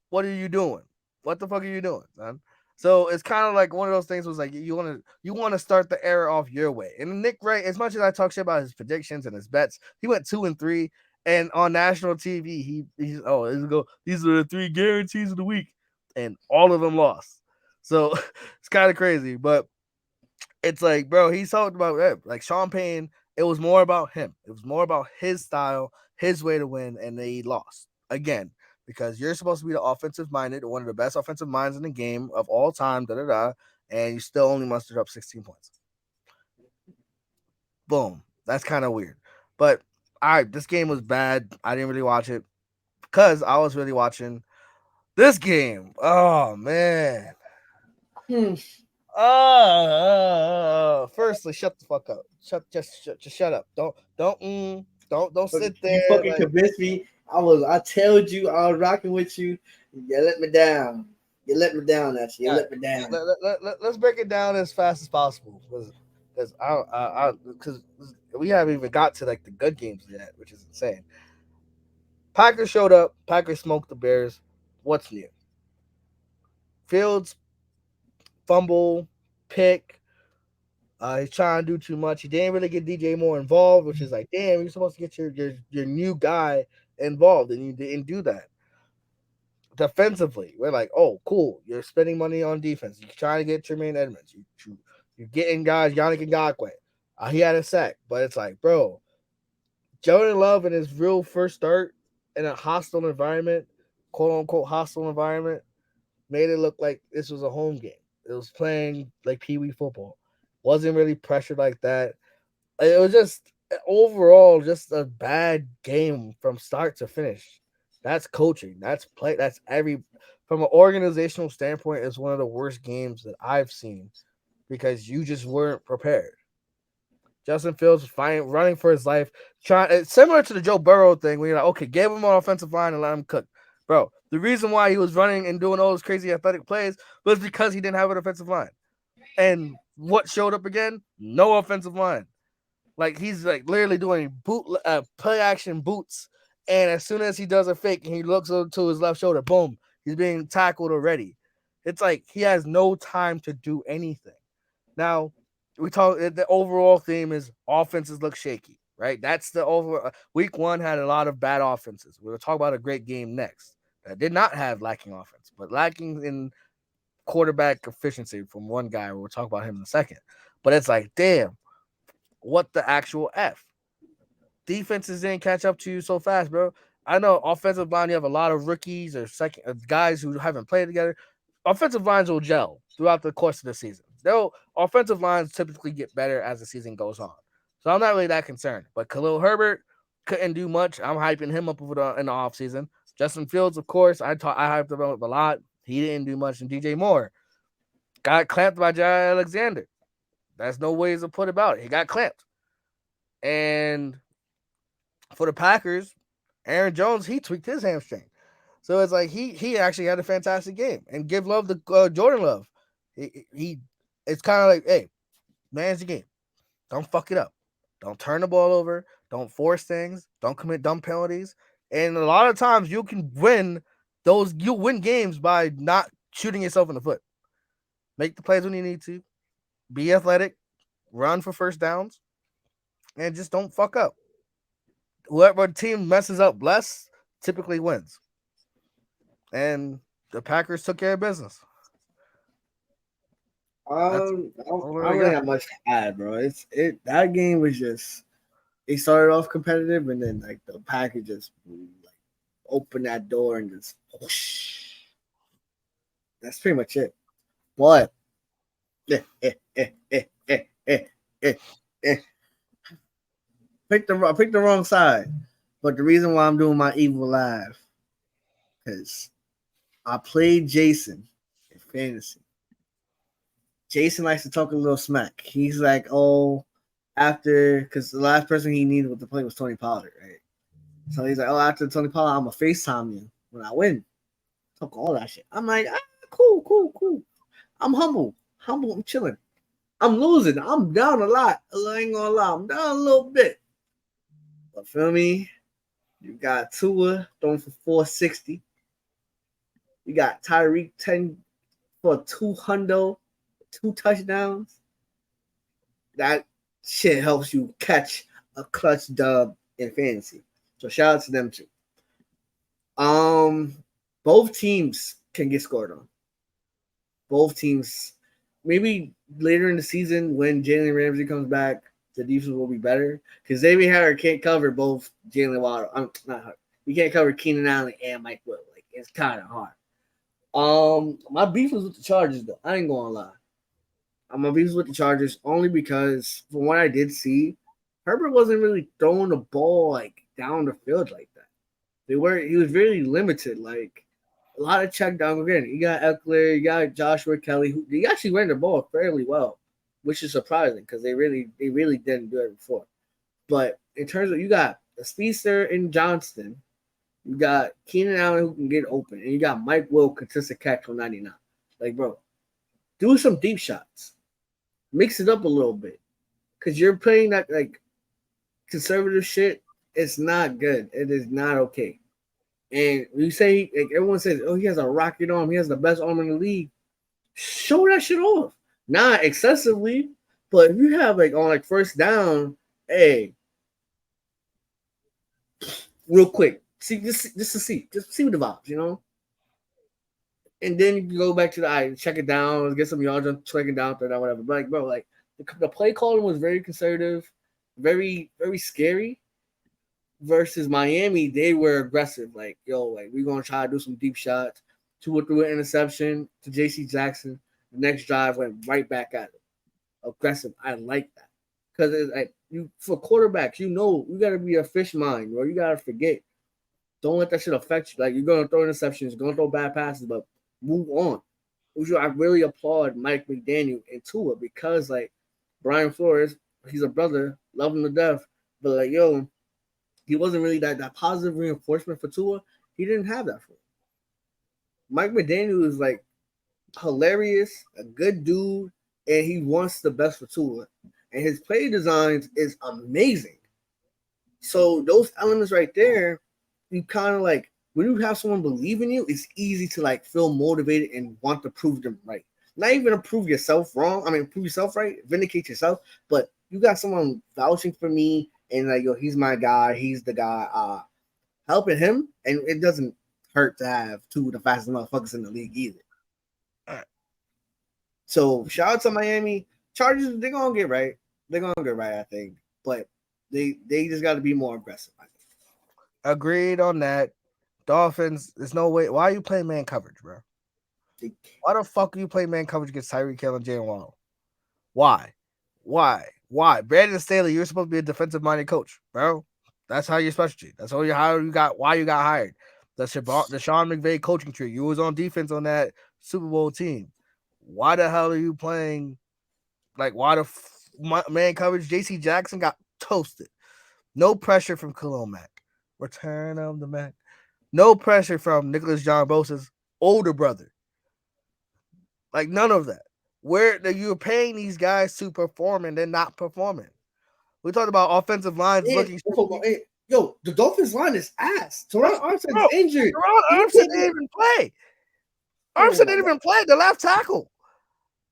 what are you doing? What the fuck are you doing, man? So it's kind of like one of those things was like you want to start the era off your way. And Nick Wright, as much as I talk shit about his predictions and his bets, he went 2-3, and on national TV, these are the three guarantees of the week, and all of them lost. So it's kind of crazy, but it's like, bro, he's talking about it. Like Sean Payne, it was more about him. It was more about his style, his way to win, and they lost again because you're supposed to be the offensive minded, one of the best offensive minds in the game of all time, and you still only mustered up 16 points. Boom. That's kind of weird. But all right, this game was bad. I didn't really watch it because I was really watching this game. Oh man. Hmm. Firstly, shut the fuck up. Just shut up. Don't But sit you there fucking like convinced me. I told you I was rocking with you. You let me down. You let me down, actually. You all right. let me down. Let's break it down as fast as possible because we haven't even got to like the good games yet, which is insane. Packers showed up. Packers smoked the Bears. What's new? Fields fumble, pick. He's trying to do too much. He didn't really get DJ Moore involved, which is like, damn, you're supposed to get your new guy involved, and you didn't do that. Defensively, we're like, oh, cool. You're spending money on defense. You're trying to get Tremaine Edmonds. You're getting guys, Yannick Ngakoue. He had a sack, but it's like, bro, Jordan Love in his real first start in a hostile environment, quote unquote hostile environment, made it look like this was a home game. It was playing like Pee Wee football. Wasn't really pressured like that. It was just overall just a bad game from start to finish. That's coaching. That's play. That's every from an organizational standpoint. It's one of the worst games that I've seen because you just weren't prepared. Justin Fields was running for his life, trying. It's similar to the Joe Burrow thing where you're like, okay, give him an offensive line and let him cook, bro. The reason why he was running and doing all those crazy athletic plays was because he didn't have an offensive line. And what showed up again? No offensive line. Like he's like literally doing play action boots, and as soon as he does a fake and he looks to his left shoulder, boom, he's being tackled already. It's like he has no time to do anything. Now we talk. The overall theme is offenses look shaky, right? That's the over. Week one had a lot of bad offenses. We'll talk about a great game next that did not have lacking offense, but lacking in quarterback efficiency from one guy. We'll talk about him in a second. But it's like, damn, what the actual F? Defenses didn't catch up to you so fast, bro. I know offensive line, you have a lot of rookies or second guys who haven't played together. Offensive lines will gel throughout the course of the season. They'll offensive lines typically get better as the season goes on. So I'm not really that concerned. But Khalil Herbert couldn't do much. I'm hyping him up in the offseason. Justin Fields, of course, I hyped him up a lot. He didn't do much. And DJ Moore got clamped by Jai Alexander. There's no ways to put about it. He got clamped. And for the Packers, Aaron Jones, he tweaked his hamstring. So it's like he actually had a fantastic game. And give love to Jordan Love. He it's kind of like, hey, manage the game. Don't fuck it up. Don't turn the ball over. Don't force things. Don't commit dumb penalties. And a lot of times you can win games by not shooting yourself in the foot. Make the plays when you need to. Be athletic. Run for first downs. And just don't fuck up. Whoever team messes up less typically wins. And the Packers took care of business. That's I don't really have much to add, bro. That game was just it started off competitive, and then like the Packers just like opened that door and just whoosh. That's pretty much it. But eh, eh, eh, eh, eh, eh, eh, eh. Pick the wrong side. But the reason why I'm doing my evil live because I played Jason in fantasy. Jason likes to talk a little smack. He's like, oh, after because the last person he needed to play was Tony Pollard, right? So he's like, oh, after Tony Pollard, I'm gonna FaceTime you when I win. Talk all that shit. I'm like, cool, cool, cool. I'm humble. Humble, I'm chilling. I'm losing. I'm down a lot. I ain't gonna lie. I'm down a little bit. But feel me? You got Tua throwing for 460. You got Tyreek 10 for 200, 2 touchdowns. That shit helps you catch a clutch dub in fantasy. So shout out to them too. Um, both teams can get scored on. Both teams, maybe later in the season when Jalen Ramsey comes back, the defense will be better because Xavier Howard can't cover both Jalen Waddle. I'm not hard. You can't cover Keenan Allen and Mike Will. Like it's kind of hard. My beef was with the Chargers though. I ain't gonna lie. My beef was with the Chargers only because from what I did see, Herbert wasn't really throwing the ball like down the field like that. He was really limited. Like a lot of check down. Again, you got Eckler, you got Joshua Kelly, who they actually ran the ball fairly well, which is surprising because they really didn't do it before. But in terms of you got a speedster in Johnston, you got Keenan Allen who can get open, and you got Mike Will consistent catch on 99. Like, bro, do some deep shots, mix it up a little bit, because you're playing that like conservative shit. It's not good. It is not okay. And you say like everyone says, oh, he has a rocket arm. He has the best arm in the league. Show that shit off. Not excessively, but if you have like on like first down, hey, real quick, see just see what the vibes, you know. And then you can go back to check it down, get some yards on check it down, or whatever. But like, bro, like the play calling was very conservative, very scary. Versus Miami, they were aggressive. Like, yo, like we're gonna try to do some deep shots. Tua threw an interception to J.C. Jackson. The next drive went right back at him. Aggressive. I like that because it's like you for quarterbacks, you know, you gotta be a fish mind, or you gotta forget. Don't let that shit affect you. Like you're gonna throw interceptions, you're gonna throw bad passes, but move on. I really applaud Mike McDaniel and Tua because like Brian Flores, he's a brother, love him to death, but like yo, he wasn't really that positive reinforcement for Tua. He didn't have that for him. Mike McDaniel is like hilarious, a good dude, and he wants the best for Tua. And his play designs is amazing. So those elements right there, you kind of like when you have someone believe in you, it's easy to like feel motivated and want to prove them right. Not even to prove yourself wrong. I mean, prove yourself right, vindicate yourself. But you got someone vouching for me, and like, yo, he's my guy. He's the guy. Helping him, and it doesn't hurt to have two of the fastest motherfuckers in the league either. All right. So shout out to Miami Chargers. They're gonna get right. They're gonna get right, I think. But they just got to be more aggressive. I think. Agreed on that. Dolphins, there's no way. Why are you playing man coverage, bro? Why the fuck are you playing man coverage against Tyreek Hill and Jalen Waddle? Why? Why? Brandon Staley, you're supposed to be a defensive-minded coach, bro. That's how your specialty. That's why you got hired. The Sean McVay coaching tree. You was on defense on that Super Bowl team. Why the hell are you playing? Like, why the man coverage? J.C. Jackson got toasted. No pressure from Khalil Mack. Return of the Mack. No pressure from Nicholas John Bosa's older brother. Like, none of that. Where you're paying these guys to perform and they're not performing. We talked about offensive lines looking. Yo, the Dolphins line is ass. Teron Armstead's injured. Teron Armstead didn't even play. Armstead didn't even play the left tackle.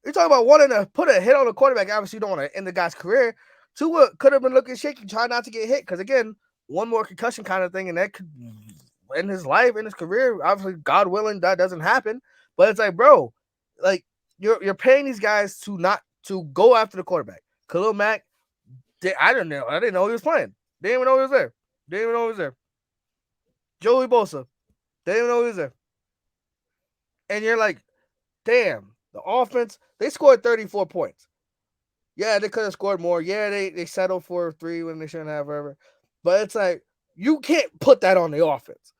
You're talking about wanting to put a hit on the quarterback. Obviously, you don't want to end the guy's career. Tua could have been looking shaky, trying not to get hit. Because, again, one more concussion kind of thing, and that could end his life, in his career. Obviously, God willing, that doesn't happen. But it's like, bro, like, you're paying these guys to go after the quarterback. Khalil Mack, I didn't know he was playing. They didn't even know he was there. Joey Bosa, they didn't even know he was there. And you're like, damn, the offense, they scored 34 points. Yeah, they could have scored more. Yeah, they settled for 3 when they shouldn't have ever. But it's like, you can't put that on the offense.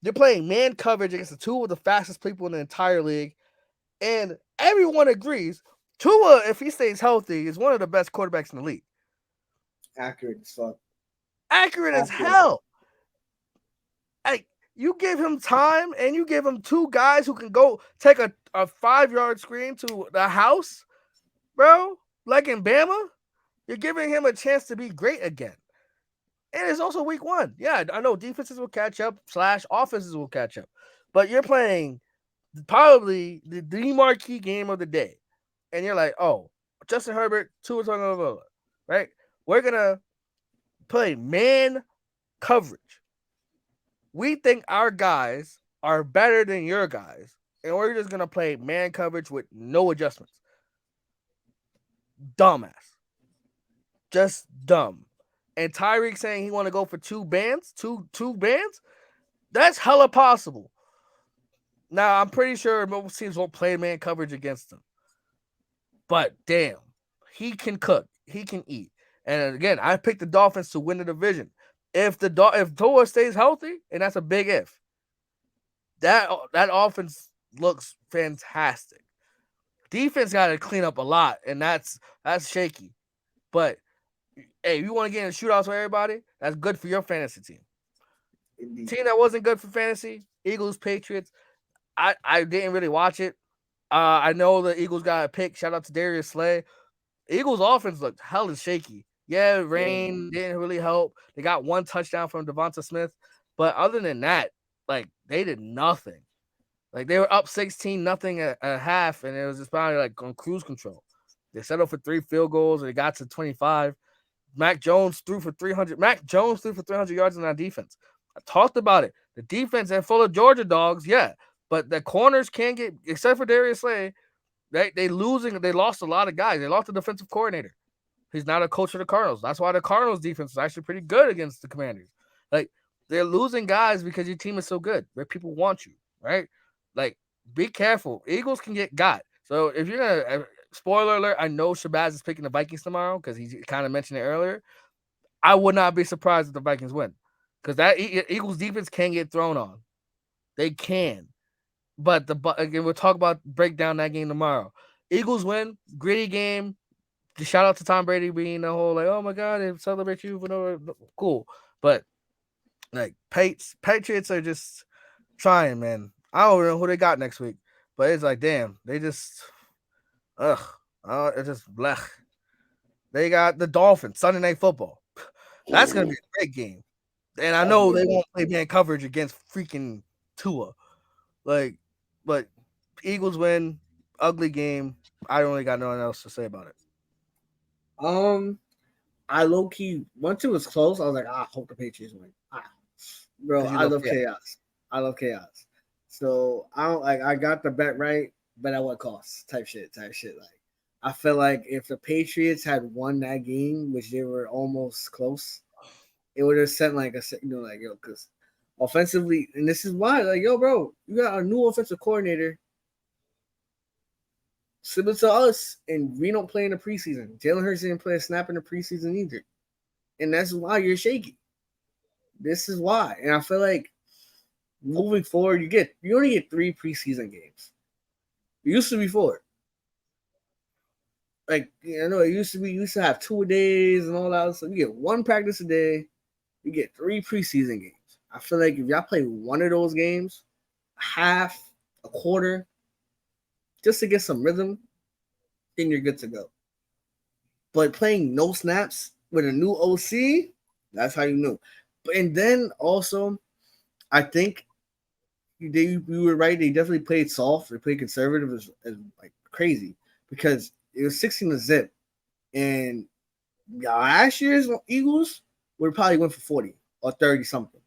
You're playing man coverage against the two of the fastest people in the entire league. And everyone agrees, Tua, if he stays healthy, is one of the best quarterbacks in the league. Accurate as fuck. Accurate as hell. You give him time and you give him two guys who can go take a 5-yard screen to the house, bro, like in Bama, you're giving him a chance to be great again. And it's also week 1. Yeah, I know defenses will catch up / offenses will catch up. But you're playing probably the marquee game of the day. And you're like, oh, Justin Herbert, Tua Tagovailoa, right? We're going to play man coverage. We think our guys are better than your guys, and we're just going to play man coverage with no adjustments. Dumbass. Just dumb. And Tyreek saying he want to go for two bands, that's hella possible. Now, I'm pretty sure most teams won't play man coverage against him. But damn, he can cook. He can eat. And again, I picked the Dolphins to win the division. If Tua stays healthy, and that's a big if, that offense looks fantastic. Defense got to clean up a lot, and that's shaky. But hey, you want to get in shootouts with everybody? That's good for your fantasy team. Indeed. Team that wasn't good for fantasy, Eagles, Patriots. I didn't really watch it. I know the Eagles got a pick. Shout out to Darius Slay. Eagles offense looked hella shaky. Yeah, rain didn't really help. They got one touchdown from Devonta Smith. But other than that, like, they did nothing. Like, they were up 16-0 at a half, and it was just probably like on cruise control. They settled for 3 field goals, and they got to 25. Mac Jones threw for 300 yards in our defense. I talked about it. The defense is full of Georgia dogs, yeah. But the corners can't get, except for Darius Slay, they lost a lot of guys. They lost the defensive coordinator. He's not a coach of the Cardinals. That's why the Cardinals defense is actually pretty good against the Commanders. Like, they're losing guys because your team is so good, where people want you, right? Like, be careful. Eagles can get got. So if you're gonna, spoiler alert, I know Shabazz is picking the Vikings tomorrow because he kind of mentioned it earlier. I would not be surprised if the Vikings win, because that Eagles defense can get thrown on. They can. But again, we'll talk about break down that game tomorrow. Eagles win, gritty game. Shout out to Tom Brady being the whole like, oh my god, they celebrate you for no cool. But like Patriots are just trying, man. I don't know who they got next week, but it's like, damn, they just it's just blech. They got the Dolphins Sunday Night Football. That's gonna be a great game, and I know they won't play man coverage against freaking Tua. Like, but Eagles win, ugly game. I don't really got nothing else to say about it. I low key once it was close, I was like, I hope the Patriots win. Bro, I love chaos. I love chaos. So I don't like. I got the bet right, but at what cost? Type shit. Like, I feel like if the Patriots had won that game, which they were almost close, it would have sent like a signal, like, yo, because offensively, and this is why, like, yo, bro, you got a new offensive coordinator similar to us, and we don't play in the preseason. Jalen Hurts didn't play a snap in the preseason either, and that's why you're shaky. This is why, and I feel like moving forward, you only get 3 preseason games. It used to be 4. Like, you know, it used to be, you used to have 2 days and all that. So you get 1 practice a day, you get 3 preseason games. I feel like if y'all play one of those games, half, a quarter, just to get some rhythm, then you're good to go. But playing no snaps with a new OC, that's how you know. And then also, I think you were right. They definitely played soft. They played conservative as like crazy because it was 16-0, and last year's Eagles would probably went for 40 or 30 something.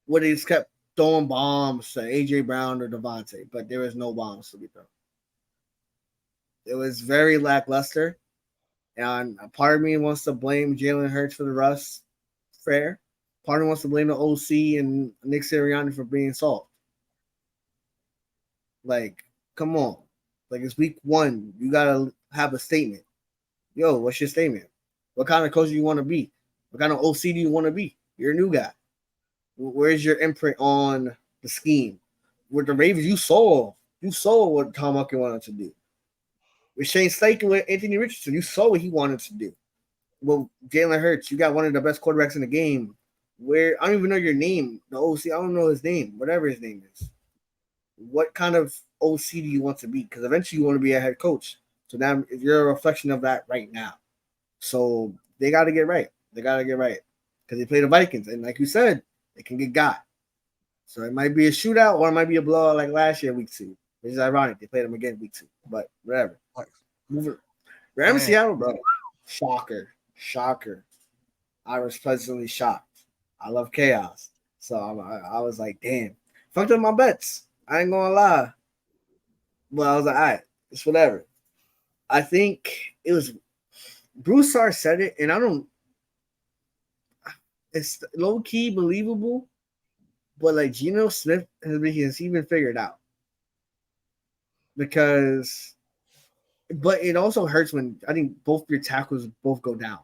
Where they just kept throwing bombs to AJ Brown or Devontae, but there was no bombs to be thrown. It was very lackluster, and a part of me wants to blame Jalen Hurts for the rust. Fair. Part of me wants to blame the OC and Nick Sirianni for being soft. Like, come on. Like, it's week 1. You got to have a statement. Yo, what's your statement? What kind of coach do you want to be? What kind of OC do you want to be? You're a new guy. Where's your imprint on the scheme? With the Ravens, you saw what Tom Huckin wanted to do. With Shane Steichen, with Anthony Richardson, you saw what he wanted to do. Well, Jalen Hurts, you got one of the best quarterbacks in the game Where I don't even know your name. The OC, I don't know his name. Whatever his name is. What kind of OC do you want to be? Because eventually you want to be a head coach. So now you're a reflection of that right now. So they got to get right. They got to get right because they play the Vikings, and like you said, they can get got. So it might be a shootout or it might be a blowout like last year, week 2, which is ironic. They played them again week 2, but whatever. Moving. Rams Man, Seattle, bro. Shocker, shocker. I was pleasantly shocked. I love chaos, so I was like, damn, fucked up my bets. I ain't gonna lie, but I was like, all right, it's whatever. I think it was Broussard said it, and I don't. It's low key believable, but like Geno Smith has even figured out because, but it also hurts when I think both your tackles both go down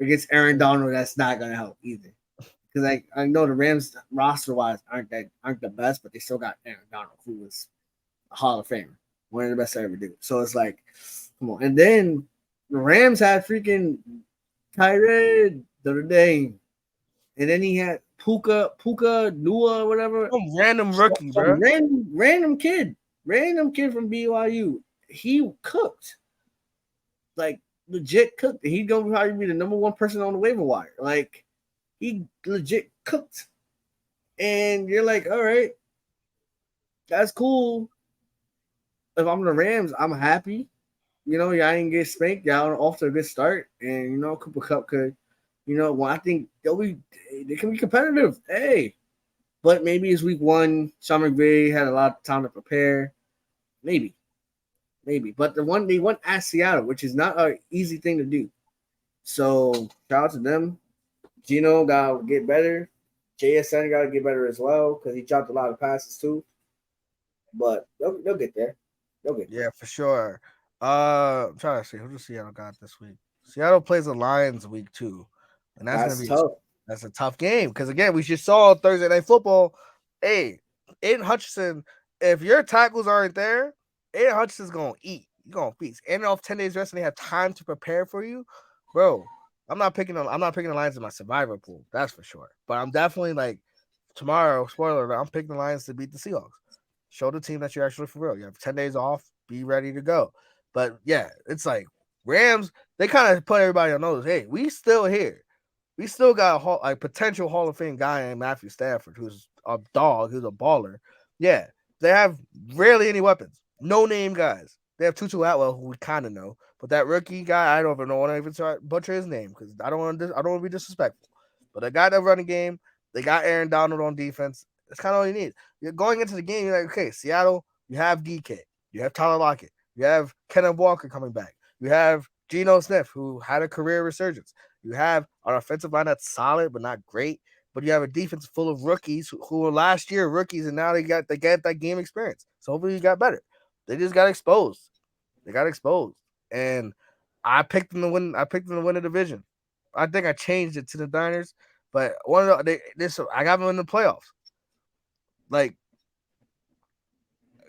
against Aaron Donald. That's not gonna help either. Because I know the Rams roster wise aren't the best, but they still got Aaron Donald, who was a Hall of Famer, one of the best I ever do. So it's like, come on. And then the Rams had freaking Tyrod the other day, and then he had Puka Nua, whatever, some random rookie, some bro. random kid from BYU. He cooked, like legit cooked. He's gonna probably be the number one person on the waiver wire. Like he legit cooked, and you're like, all right, that's cool. If I'm the Rams, I'm happy. Y'all didn't get spanked. Y'all off to a good start, and Cooper Cup could, well, I think they can be competitive. Hey, but maybe it's week 1. Sean McVay had a lot of time to prepare. Maybe. But they went at Seattle, which is not an easy thing to do. So shout out to them. Gino got to get better. JSN got to get better as well because he dropped a lot of passes too. But they'll get there. They'll get there. Yeah, for sure. I'm trying to see who does Seattle got this week. Seattle plays the Lions week 2, and That's tough. that's a tough game because again we just saw Thursday Night Football. Hey, Aiden Hutchinson, if your tackles aren't there, Aiden Hutchinson's gonna eat. You're gonna feast. And off 10 days rest, and they have time to prepare for you, bro. I'm not picking the Lions in my survivor pool. That's for sure. But I'm definitely like tomorrow. Spoiler alert, I'm picking the Lions to beat the Seahawks. Show the team that you're actually for real. You have 10 days off. Be ready to go. But yeah, it's like Rams, they kind of put everybody on notice. Hey, we still here. We still got a potential Hall of Fame guy named Matthew Stafford, who's a dog, who's a baller. Yeah, they have rarely any weapons. No name guys. They have Tutu Atwell, who we kind of know, but that rookie guy, I don't even want to even try butcher his name because I don't want to be disrespectful. But they got that running game. They got Aaron Donald on defense. That's kind of all you need. You're going into the game. You're like, okay, Seattle. You have DK. You have Tyler Lockett. You have Kenneth Walker coming back. You have Geno Smith, who had a career resurgence. You have an offensive line that's solid but not great. But you have a defense full of rookies who were last year rookies, and now they get that game experience. So hopefully you got better. They just got exposed. And I picked them to win. I picked them to win the division. I think I changed it to the Niners, but I got them in the playoffs. Like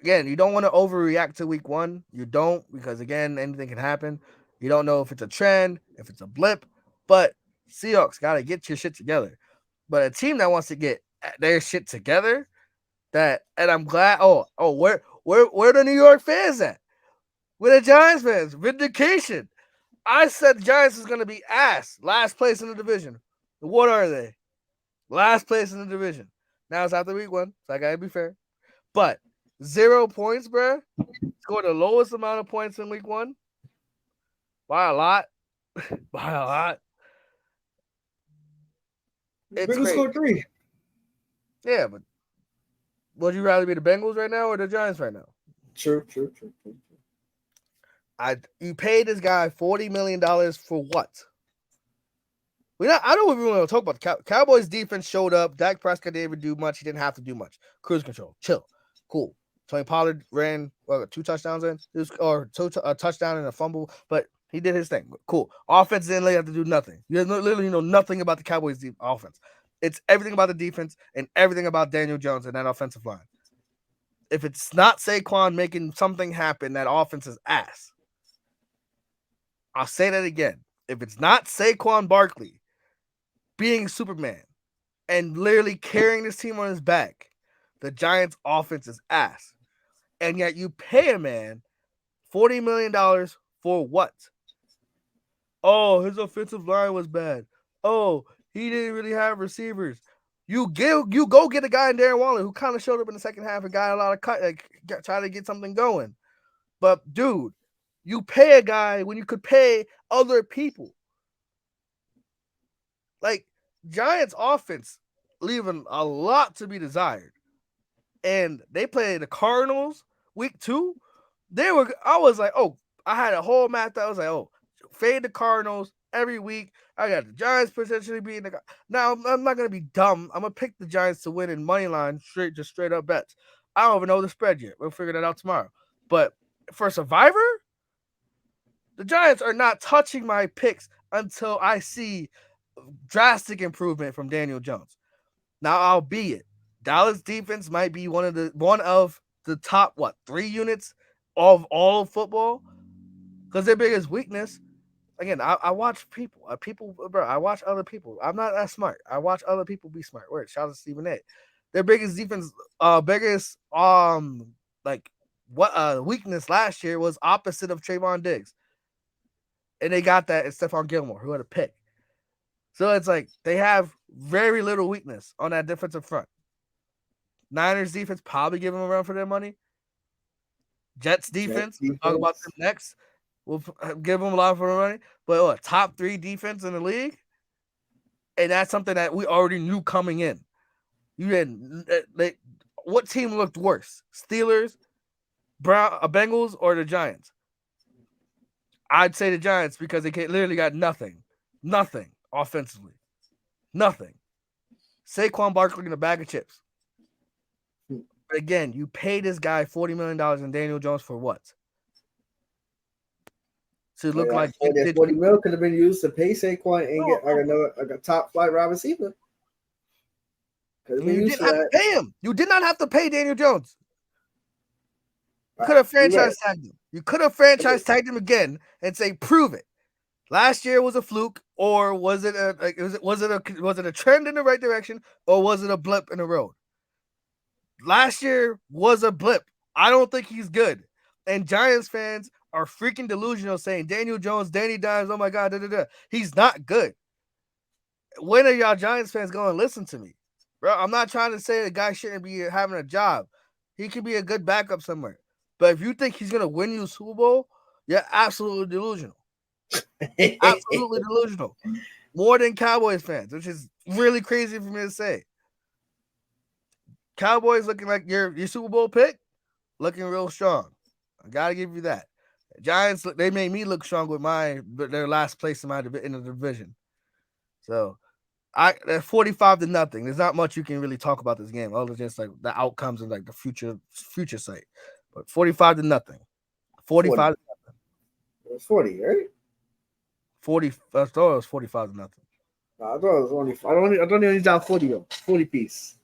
again, you don't want to overreact to week 1. You don't because again, anything can happen. You don't know if it's a trend, if it's a blip, but Seahawks got to get your shit together. But a team that wants to get their shit together, and I'm glad. Where the New York fans at? Where the Giants fans? Vindication. I said the Giants is going to be ass, last place in the division. What are they? Last place in the division. Now it's after week 1, so I gotta be fair. But 0 points, bro. Scored the lowest amount of points in week 1 by a lot. By a lot. It's Bengals great. scored 3. Yeah, but would you rather be the Bengals right now or the Giants right now? True. You paid this guy $40 million for what? I don't even want to talk about the Cowboys defense showed up. Dak Prescott didn't even do much. He didn't have to do much. Cruise control. Chill. Cool. Tony Pollard ran 2 touchdowns in. A touchdown and a fumble, but he did his thing. Cool. Offense didn't really have to do nothing. You literally know nothing about the Cowboys' offense. It's everything about the defense and everything about Daniel Jones and that offensive line. If it's not Saquon making something happen, that offense is ass. I'll say that again. If it's not Saquon Barkley being Superman, and literally carrying this team on his back. The Giants' offense is ass. And yet you pay a man $40 million for what? Oh, his offensive line was bad. Oh, he didn't really have receivers. You go get a guy in Darren Waller who kind of showed up in the second half and got a lot of try to get something going. But dude, you pay a guy when you could pay other people. Like Giants offense leaving a lot to be desired. And they played the Cardinals week 2. I was like, oh, I had a whole math that I was like, oh, fade the Cardinals every week. I got the Giants potentially beating the. Now I'm not gonna be dumb. I'm gonna pick the Giants to win in money line, straight up bets. I don't even know the spread yet. We'll figure that out tomorrow. But for Survivor, the Giants are not touching my picks until I see drastic improvement from Daniel Jones. Now, albeit Dallas defense might be one of the top 3 units of all of football, because their biggest weakness. Again, I watch people. Bro, I watch other people. I'm not that smart. I watch other people be smart. Word, shout out to Stephen A. Their biggest defense, weakness last year was opposite of Trayvon Diggs, and they got that in Stephon Gilmore, who had a pick. So it's like they have very little weakness on that defensive front. Niners defense probably give them a run for their money. Jets defense, we'll talk about them next. We'll give them a lot for their money. But top 3 defense in the league? And that's something that we already knew coming in. What team looked worse? Steelers, Bengals, or the Giants? I'd say the Giants because they literally got nothing. Nothing offensively. Nothing. Saquon Barkley in a bag of chips. But again, you pay this guy $40 million and Daniel Jones for what? To look like 40 mil could have been used to pay Saquon and get a top flight wide receiver. You didn't have to pay him. You did not have to pay Daniel Jones. You could have franchise tagged him. You could have franchise tagged him again and say, prove it. Last year was a fluke, or was it a trend in the right direction, or was it a blip in the road? Last year was a blip. I don't think he's good. And Giants fans are freaking delusional saying Daniel Jones, Danny Dimes, oh my God, he's not good. When are y'all Giants fans going to listen to me? Bro, I'm not trying to say the guy shouldn't be having a job. He could be a good backup somewhere. But if you think he's going to win you a Super Bowl, you're absolutely delusional. Absolutely delusional. More than Cowboys fans, which is really crazy for me to say. Cowboys looking like your Super Bowl pick, looking real strong. I gotta give you that. Giants, they made me look strong with their last place in the division. So they're 45-0. There's not much you can really talk about this game, other than just like the outcomes and like the future site. But 45-0. 45. It was 40, right? 40. I thought it was 45-0. No, I thought it was only. I don't even down 40 though. 40 piece.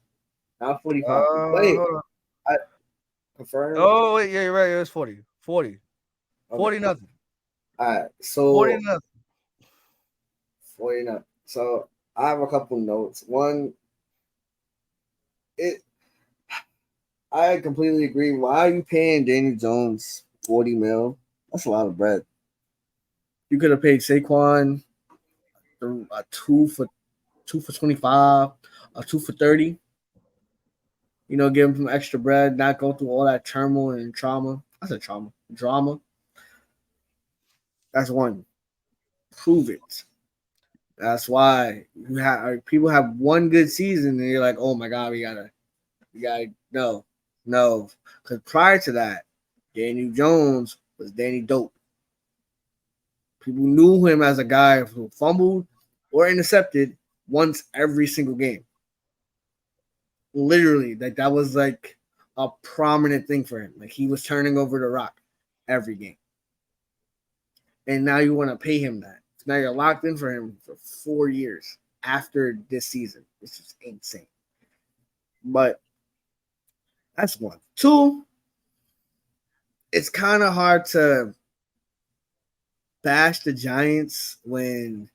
Not 45. Wait, I confirm. Oh wait, yeah, you're right. It was 40. 40. 40-0. All right, so 40-0. 40-0. So I have a couple notes. One, I completely agree. Why are you paying Daniel Jones 40 mil? That's a lot of bread. You could have paid Saquon a 2 for 25, a 2 for 30. Give him some extra bread, not go through all that turmoil and trauma. I said drama. That's one. Prove it. That's why people have one good season and you're like, oh my God, we gotta no. Because prior to that, Daniel Jones was Danny Dope. People knew him as a guy who fumbled or intercepted once every single game. Literally, that was like a prominent thing for him. Like he was turning over the rock every game. And now you want to pay him that. Now you're locked in for him for 4 years after this season. It's just insane. But that's one. Two, it's kind of hard to bash the Giants when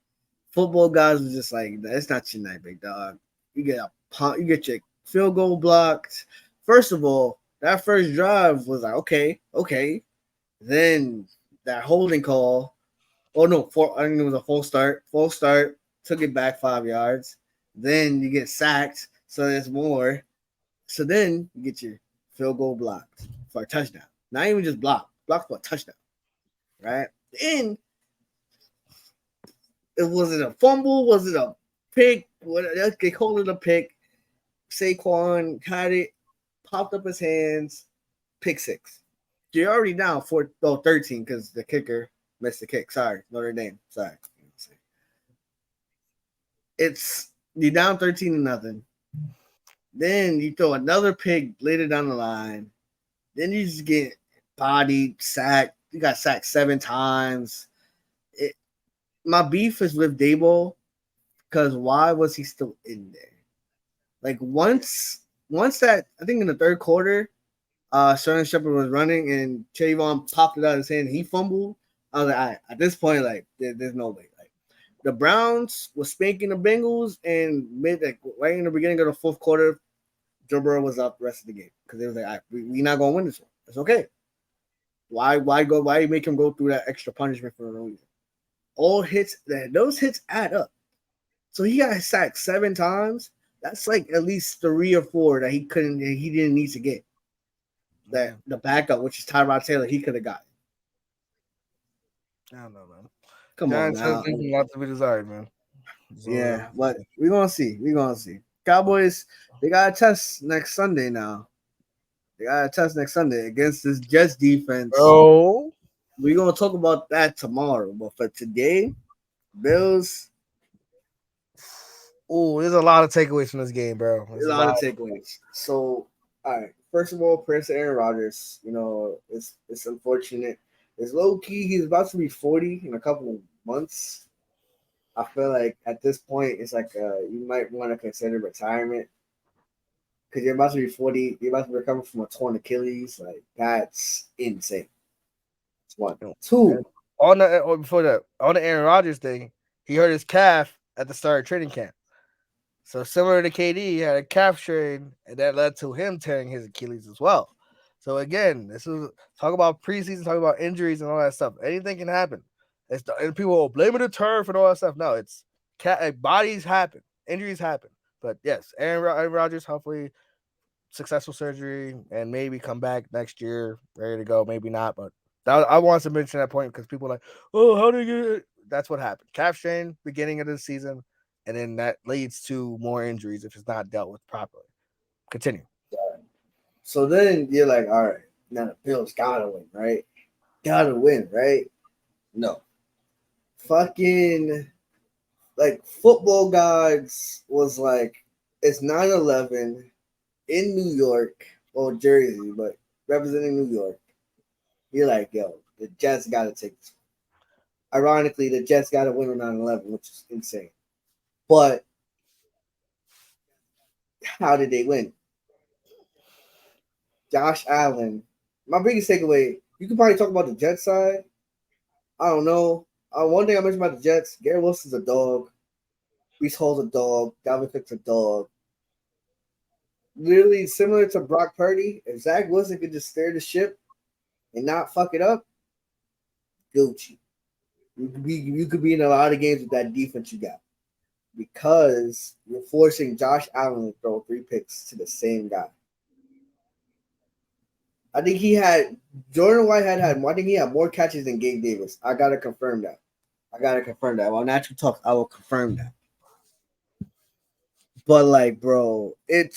football guys are just like, that's not your night, big dog. You get a punt, you get your field goal blocked. First of all, that first drive was like, okay. Then that holding call. Oh no, I think it was a full start. Full start, took it back 5 yards. Then you get sacked, so there's more. So then you get your field goal blocked for a touchdown. Not even just blocked for a touchdown, right? And was it a fumble? Was it a pick? What they call it a pick? Saquon had it, popped up his hands, pick six. You're already down 13 because the kicker missed the kick. Sorry, Notre Dame. Sorry. It's you're down 13-0. Then you throw another pick later down the line. Then you just get bodied, sacked. You got sacked 7 times. My beef is with Daboll because why was he still in there? Like once that I think in the third quarter, Sterling Shepard was running and Trayvon popped it out of his hand. He fumbled. I was like, all right, at this point, like there's no way. Like the Browns was spanking the Bengals, and right in the beginning of the fourth quarter, Joe Burrow was out the rest of the game because it was like, all right, we're not gonna win this one. It's okay. Why make him go through that extra punishment for no reason? Those hits add up. So he got sacked 7 times. That's like at least 3 or 4 that he didn't need to get. That the backup, which is Tyrod Taylor, he could have gotten. I don't know, man. Come Giants on now. has a lot to be desired, man. So, yeah, but we're gonna see. Cowboys, they got a test next Sunday now. They got a test next Sunday against this Jets defense. Oh, we're gonna talk about that tomorrow. But for today, Bills. Oh, there's a lot of takeaways from this game, bro. There's a lot of takeaways. So, all right. First of all, prayers to Aaron Rodgers. You know, it's unfortunate. It's low key. He's about to be 40 in a couple of months. I feel like at this point, it's like you might want to consider retirement because you're about to be 40. You're about to recover from a torn Achilles. Like that's insane. That's one. 2. Before that, on the Aaron Rodgers thing, he hurt his calf at the start of training camp. So similar to KD, he had a calf strain, and that led to him tearing his Achilles as well. So again, this is talk about preseason, talk about injuries and all that stuff. Anything can happen. And people will blame it the turf and all that stuff. No, it's bodies happen, injuries happen. But yes, Aaron Rodgers, hopefully successful surgery and maybe come back next year ready to go. Maybe not, but I wanted to mention that point because people are like, oh, how did you get it? That's what happened. Calf strain, beginning of the season, and then that leads to more injuries if it's not dealt with properly. Continue. So then you're like, all right, now the Bills gotta win, right? Gotta win, right? No. Fucking like football gods was like, it's 9/11 in New York or Jersey, but representing New York. You're like, yo, the Jets gotta take this. Ironically, the Jets gotta win on 9/11, which is insane. But how did they win? Josh Allen. My biggest takeaway, you can probably talk about the Jets side. I don't know. One thing I mentioned about the Jets, Garrett Wilson's a dog. Brees Hall's a dog. Dalvin Cook's a dog. Literally similar to Brock Purdy. If Zach Wilson could just steer the ship and not fuck it up, Gucci. You could be in a lot of games with that defense you got. Because you're forcing Josh Allen to throw 3 picks to the same guy. I think Jordan Whitehead I think he had more catches than Gabe Davis. I gotta confirm that. While Natural talks, I will confirm that. But like, bro, and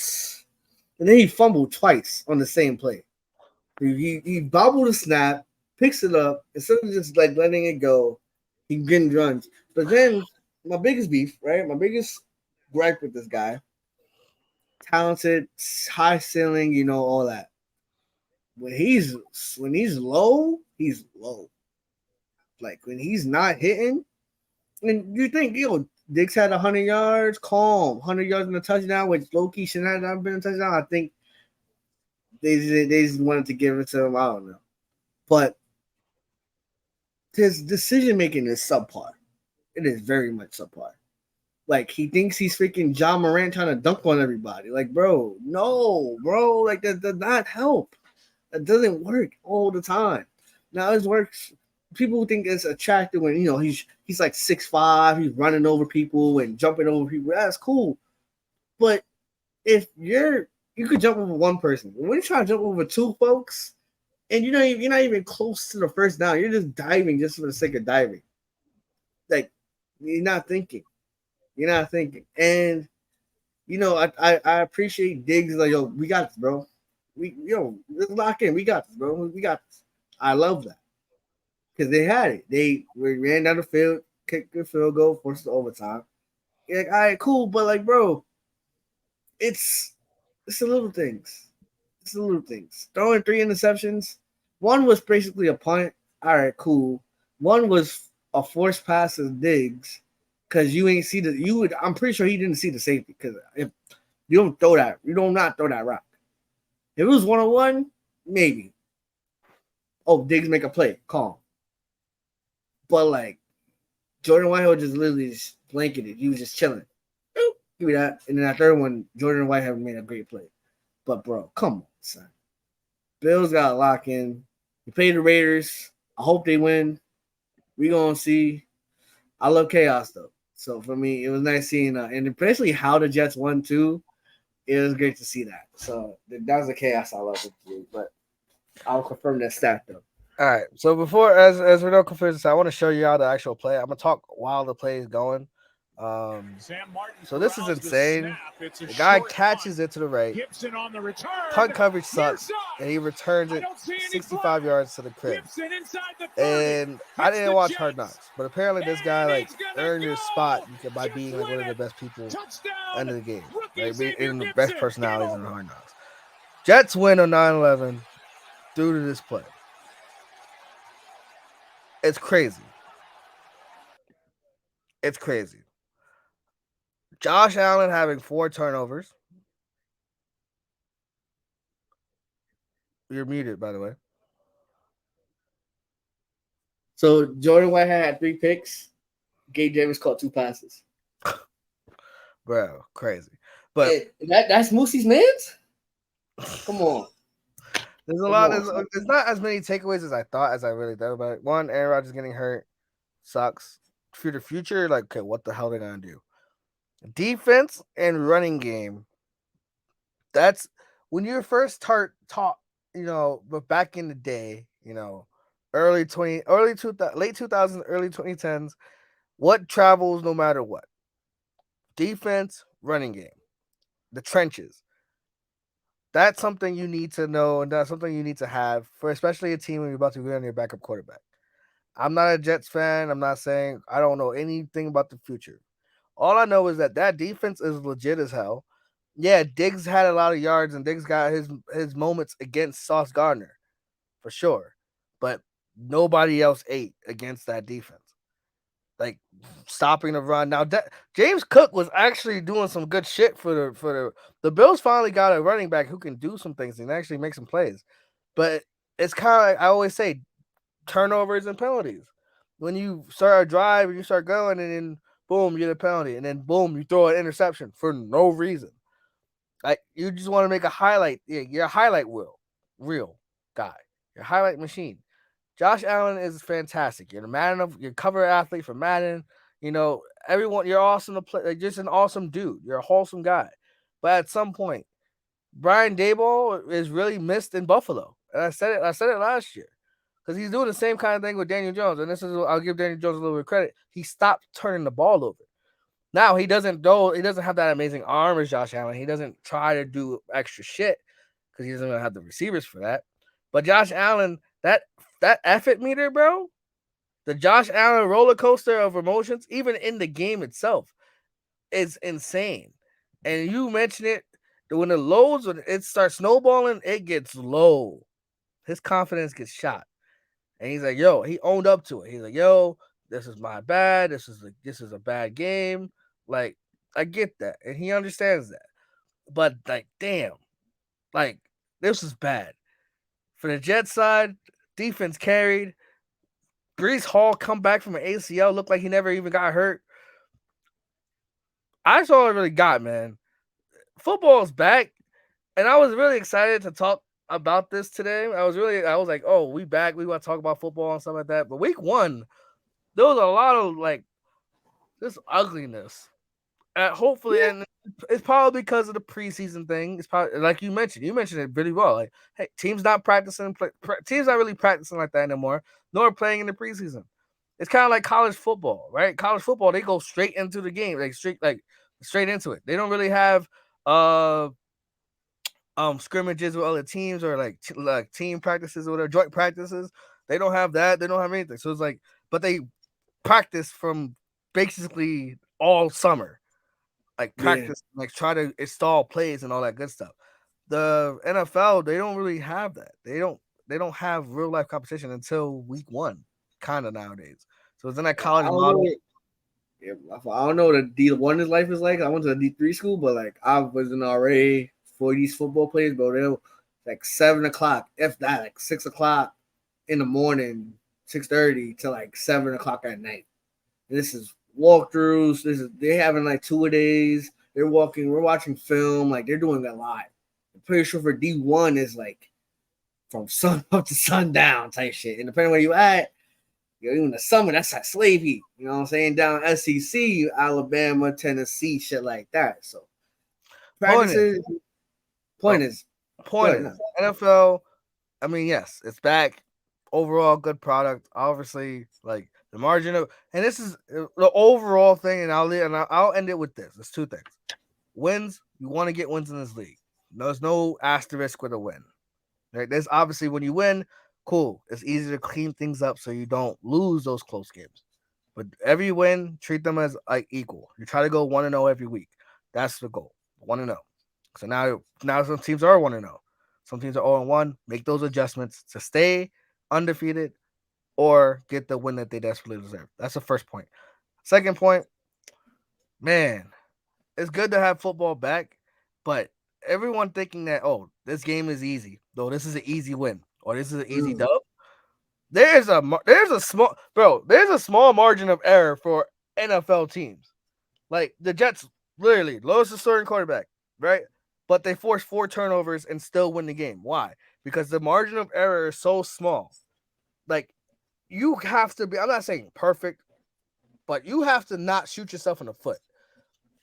then he fumbled twice on the same play. He bobbled a snap, picks it up, instead of just like letting it go, he getting runs. But then my biggest beef, right? My biggest gripe with this guy, talented, high ceiling, all that. When he's low, he's low. Like when he's not hitting, and you think, Diggs had 100 yards, calm, 100 yards in a touchdown, which low-key shouldn't have been a touchdown. I think they just wanted to give it to him. I don't know. But his decision-making is subpar. It is very much subpar. Like he thinks he's freaking John Morant trying to dunk on everybody. Like, bro, no, bro, like that does not help. That doesn't work all the time. Now it works. People think it's attractive when he's like 6'5", he's running over people and jumping over people. That's cool. But if you could jump over one person, when you try to jump over two folks, and you're not even close to the first down, you're just diving just for the sake of diving. Like you're not thinking. You're not thinking. And I appreciate Diggs. Like, yo, we got this, bro. Let's lock in. We got this, bro. We got this. I love that because they had it. We ran down the field, kicked the field goal, forced the overtime. You're like, all right, cool, but like, bro, it's the little things. It's the little things. Throwing 3 interceptions. One was basically a punt. All right, cool. One was a forced pass to Diggs because you ain't see I'm pretty sure he didn't see the safety because if you don't throw that, you don't not throw that rock. If it was 1-on-1, maybe. Oh, Diggs make a play, calm. But like Jordan Whitehead just literally just blanketed. He was just chilling. Give me that. And then that third one, Jordan Whitehead made a great play. But bro, come on, son. Bills got to lock in. We play the Raiders. I hope they win. We gonna see. I love chaos though. So for me, it was nice seeing and especially how the Jets won too. It was great to see that. So that was the chaos I love with you. But I'll confirm that stat though. All right. So before as we don't confuse this, I want to show you how the actual play. I'm gonna talk while the play is going. So this is insane. The guy catches it to the right. Punt coverage sucks, and he returns it 65 yards to the crib. And I didn't watch Hard Knocks, but apparently this guy like earned his spot by being like one of the best people end of the game, like being the best personalities in Hard Knocks. Jets win on 9/11 due to this play. It's crazy. It's crazy. Josh Allen having 4 turnovers. You're muted, by the way. So Jordan Whitehead had 3 picks. Gabe Davis caught 2 passes. Bro, crazy. But hey, that's Moosie's man's? Come on. There's a lot. There's not as many takeaways as I thought, as I really thought about it. One, Aaron Rodgers getting hurt sucks. For the future, like, okay, what the hell are they gonna do? Defense and running game. That's when you first taught, but back in the day, late 2000s, early 2010s, what travels no matter what? Defense, running game, the trenches. That's something you need to know, and that's something you need to have for especially a team when you're about to be on your backup quarterback. I'm not a Jets fan. I'm not saying I don't know anything about the future. All I know is that defense is legit as hell. Yeah, Diggs had a lot of yards, and Diggs got his moments against Sauce Gardner, for sure. But nobody else ate against that defense. Like stopping the run. Now James Cook was actually doing some good shit for the Bills. Finally got a running back who can do some things and actually make some plays. But it's kind of like I always say, turnovers and penalties. When you start a drive and you start going, and then boom, you get a penalty, and then boom, you throw an interception for no reason. Like you just want to make a highlight. Yeah, you're a highlight real guy. You're a highlight machine. Josh Allen is fantastic. You're you're a cover athlete for Madden. Everyone, you're awesome to play. Like, just an awesome dude. You're a wholesome guy. But at some point, Brian Daboll is really missed in Buffalo. And I said it last year. Because he's doing the same kind of thing with Daniel Jones. And I'll give Daniel Jones a little bit of credit. He stopped turning the ball over. Now he doesn't have that amazing arm as Josh Allen. He doesn't try to do extra shit because he doesn't have the receivers for that. But Josh Allen, that effort meter, bro, the Josh Allen roller coaster of emotions, even in the game itself, is insane. And you mentioned it, when it starts snowballing, it gets low. His confidence gets shot. And he's like, yo, he owned up to it. He's like, yo, this is my bad. This is a bad game. Like, I get that. And he understands that. But, like, damn. Like, this is bad. For the Jets side, defense carried. Breece Hall come back from an ACL, looked like he never even got hurt. That's all I really got, man. Football's back, and I was really excited to talk about this today. I was like, oh, we back. We want to talk about football and stuff like that. But week one, there was a lot of like this ugliness. Hopefully, Yeah. and it's probably because of the preseason thing. It's probably like you mentioned. You mentioned it really well. Like, hey, teams not practicing. Teams not really practicing like that anymore. Nor playing in the preseason. It's kind of like college football, right? College football, they go straight into the game, straight into it. They don't really have uh scrimmages with other teams or like team practices or whatever, joint practices. They don't have that. They don't have anything. So it's like, but they practice from basically all summer, like Yeah. practice, like try to install plays and all that good stuff. The NFL, they don't really have that. They don't have real life competition until week one, kind of nowadays. So it's in that I college don't know. model. Yeah, I don't know what a D1 is life is like. I went to a D3 school, but like I was an RA for these football players, bro. They're like 7 o'clock, if that, like 6 o'clock in the morning, 6:30 to like 7 o'clock at night. And this is walkthroughs. They're having like 2 a days. They're walking. We're watching film. Like they're doing a lot. I'm pretty sure for D1 is like from sun up to sundown type shit. And depending where you at, even the summer, that's like slave heat. You know what I'm saying? Down SEC, Alabama, Tennessee, shit like that. So Point is, practices. Point oh, is, point good. is, No. NFL. I mean, yes, it's back. Overall, good product. Obviously, like the margin of, and this is the overall thing. And I'll end it with this. There's two things. Wins. You want to get wins in this league. There's no asterisk with a win. Right? There's obviously when you win, cool. It's easy to clean things up so you don't lose those close games. But every win, treat them as like equal. You try to go 1-0 every week. That's the goal. 1-0. So now some teams are 1-0. Some teams are 0-1. Make those adjustments to stay undefeated or get the win that they desperately deserve. That's the first point. Second point, man, it's good to have football back, but everyone thinking that, oh, this game is easy, though this is an easy win or this is an easy dub. There's a small margin of error for NFL teams. Like the Jets, literally lowest starting quarterback, right? But they force 4 turnovers and still win the game. Why? Because the margin of error is so small. Like you have to be. I'm not saying perfect, but you have to not shoot yourself in the foot.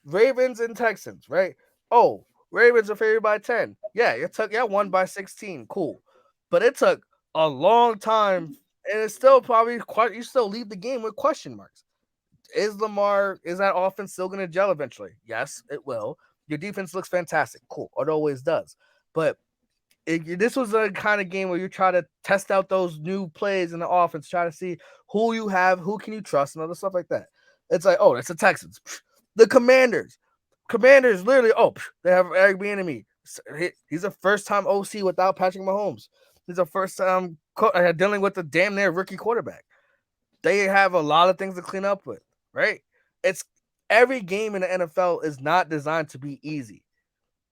Ravens and Texans, right? Oh, Ravens are favored by 10. Yeah, won by 16. Cool. But it took a long time, and it's still probably quite you still leave the game with question marks. Is that offense still gonna gel eventually? Yes, it will. Your defense looks fantastic. Cool. It always does. But this was a kind of game where you try to test out those new plays in the offense, try to see who you have, who can you trust, and other stuff like that. It's like, oh, it's the Texans. The Commanders. Commanders literally, they have Eric Bieniemy. He's a first-time OC without Patrick Mahomes. He's a first-time dealing with a damn near rookie quarterback. They have a lot of things to clean up with, right? It's every game in the NFL is not designed to be easy.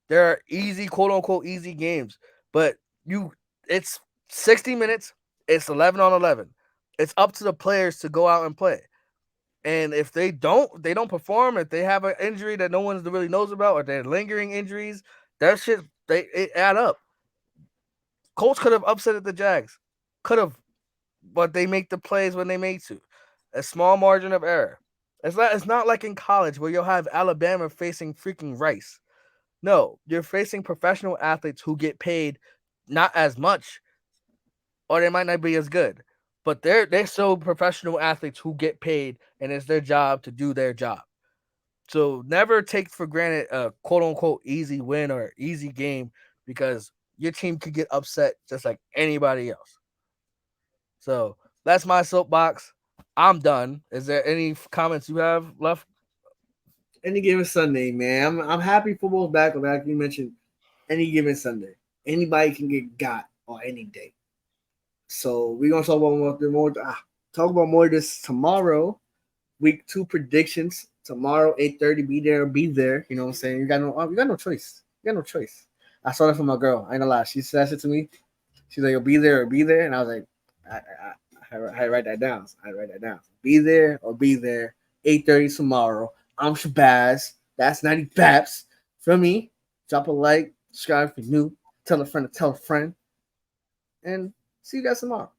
There are easy, quote unquote, easy games, but it's 60 minutes, it's 11 on 11. It's up to the players to go out and play. And if they don't perform, if they have an injury that no one really knows about, or they're lingering injuries, that shit it add up. Colts could have upset the Jags. Could have, but they make the plays when they make to. A small margin of error. It's not like in college where you'll have Alabama facing freaking Rice. No, you're facing professional athletes who get paid not as much, or they might not be as good. But they're still professional athletes who get paid, and it's their job to do their job. So never take for granted a quote unquote easy win or easy game because your team could get upset just like anybody else. So that's my soapbox. I'm done. Is there any comments you have left? Any given Sunday, man. I'm happy football's back. Like you mentioned, any given Sunday, anybody can get got on any day. So we're gonna talk about more of this tomorrow. Week 2 predictions tomorrow, 8:30. Be there or be there. You know what I'm saying? You got no choice. You got no choice. I saw that from my girl. I ain't gonna lie. She said it to me. She's like, "You'll be there or be there," and I was like, I write that down. I write that down. Be there or be there. 8:30 tomorrow. I'm Shabazz. That's 90 Baps. From me, drop a like, subscribe if you're new, tell a friend to tell a friend, and see you guys tomorrow.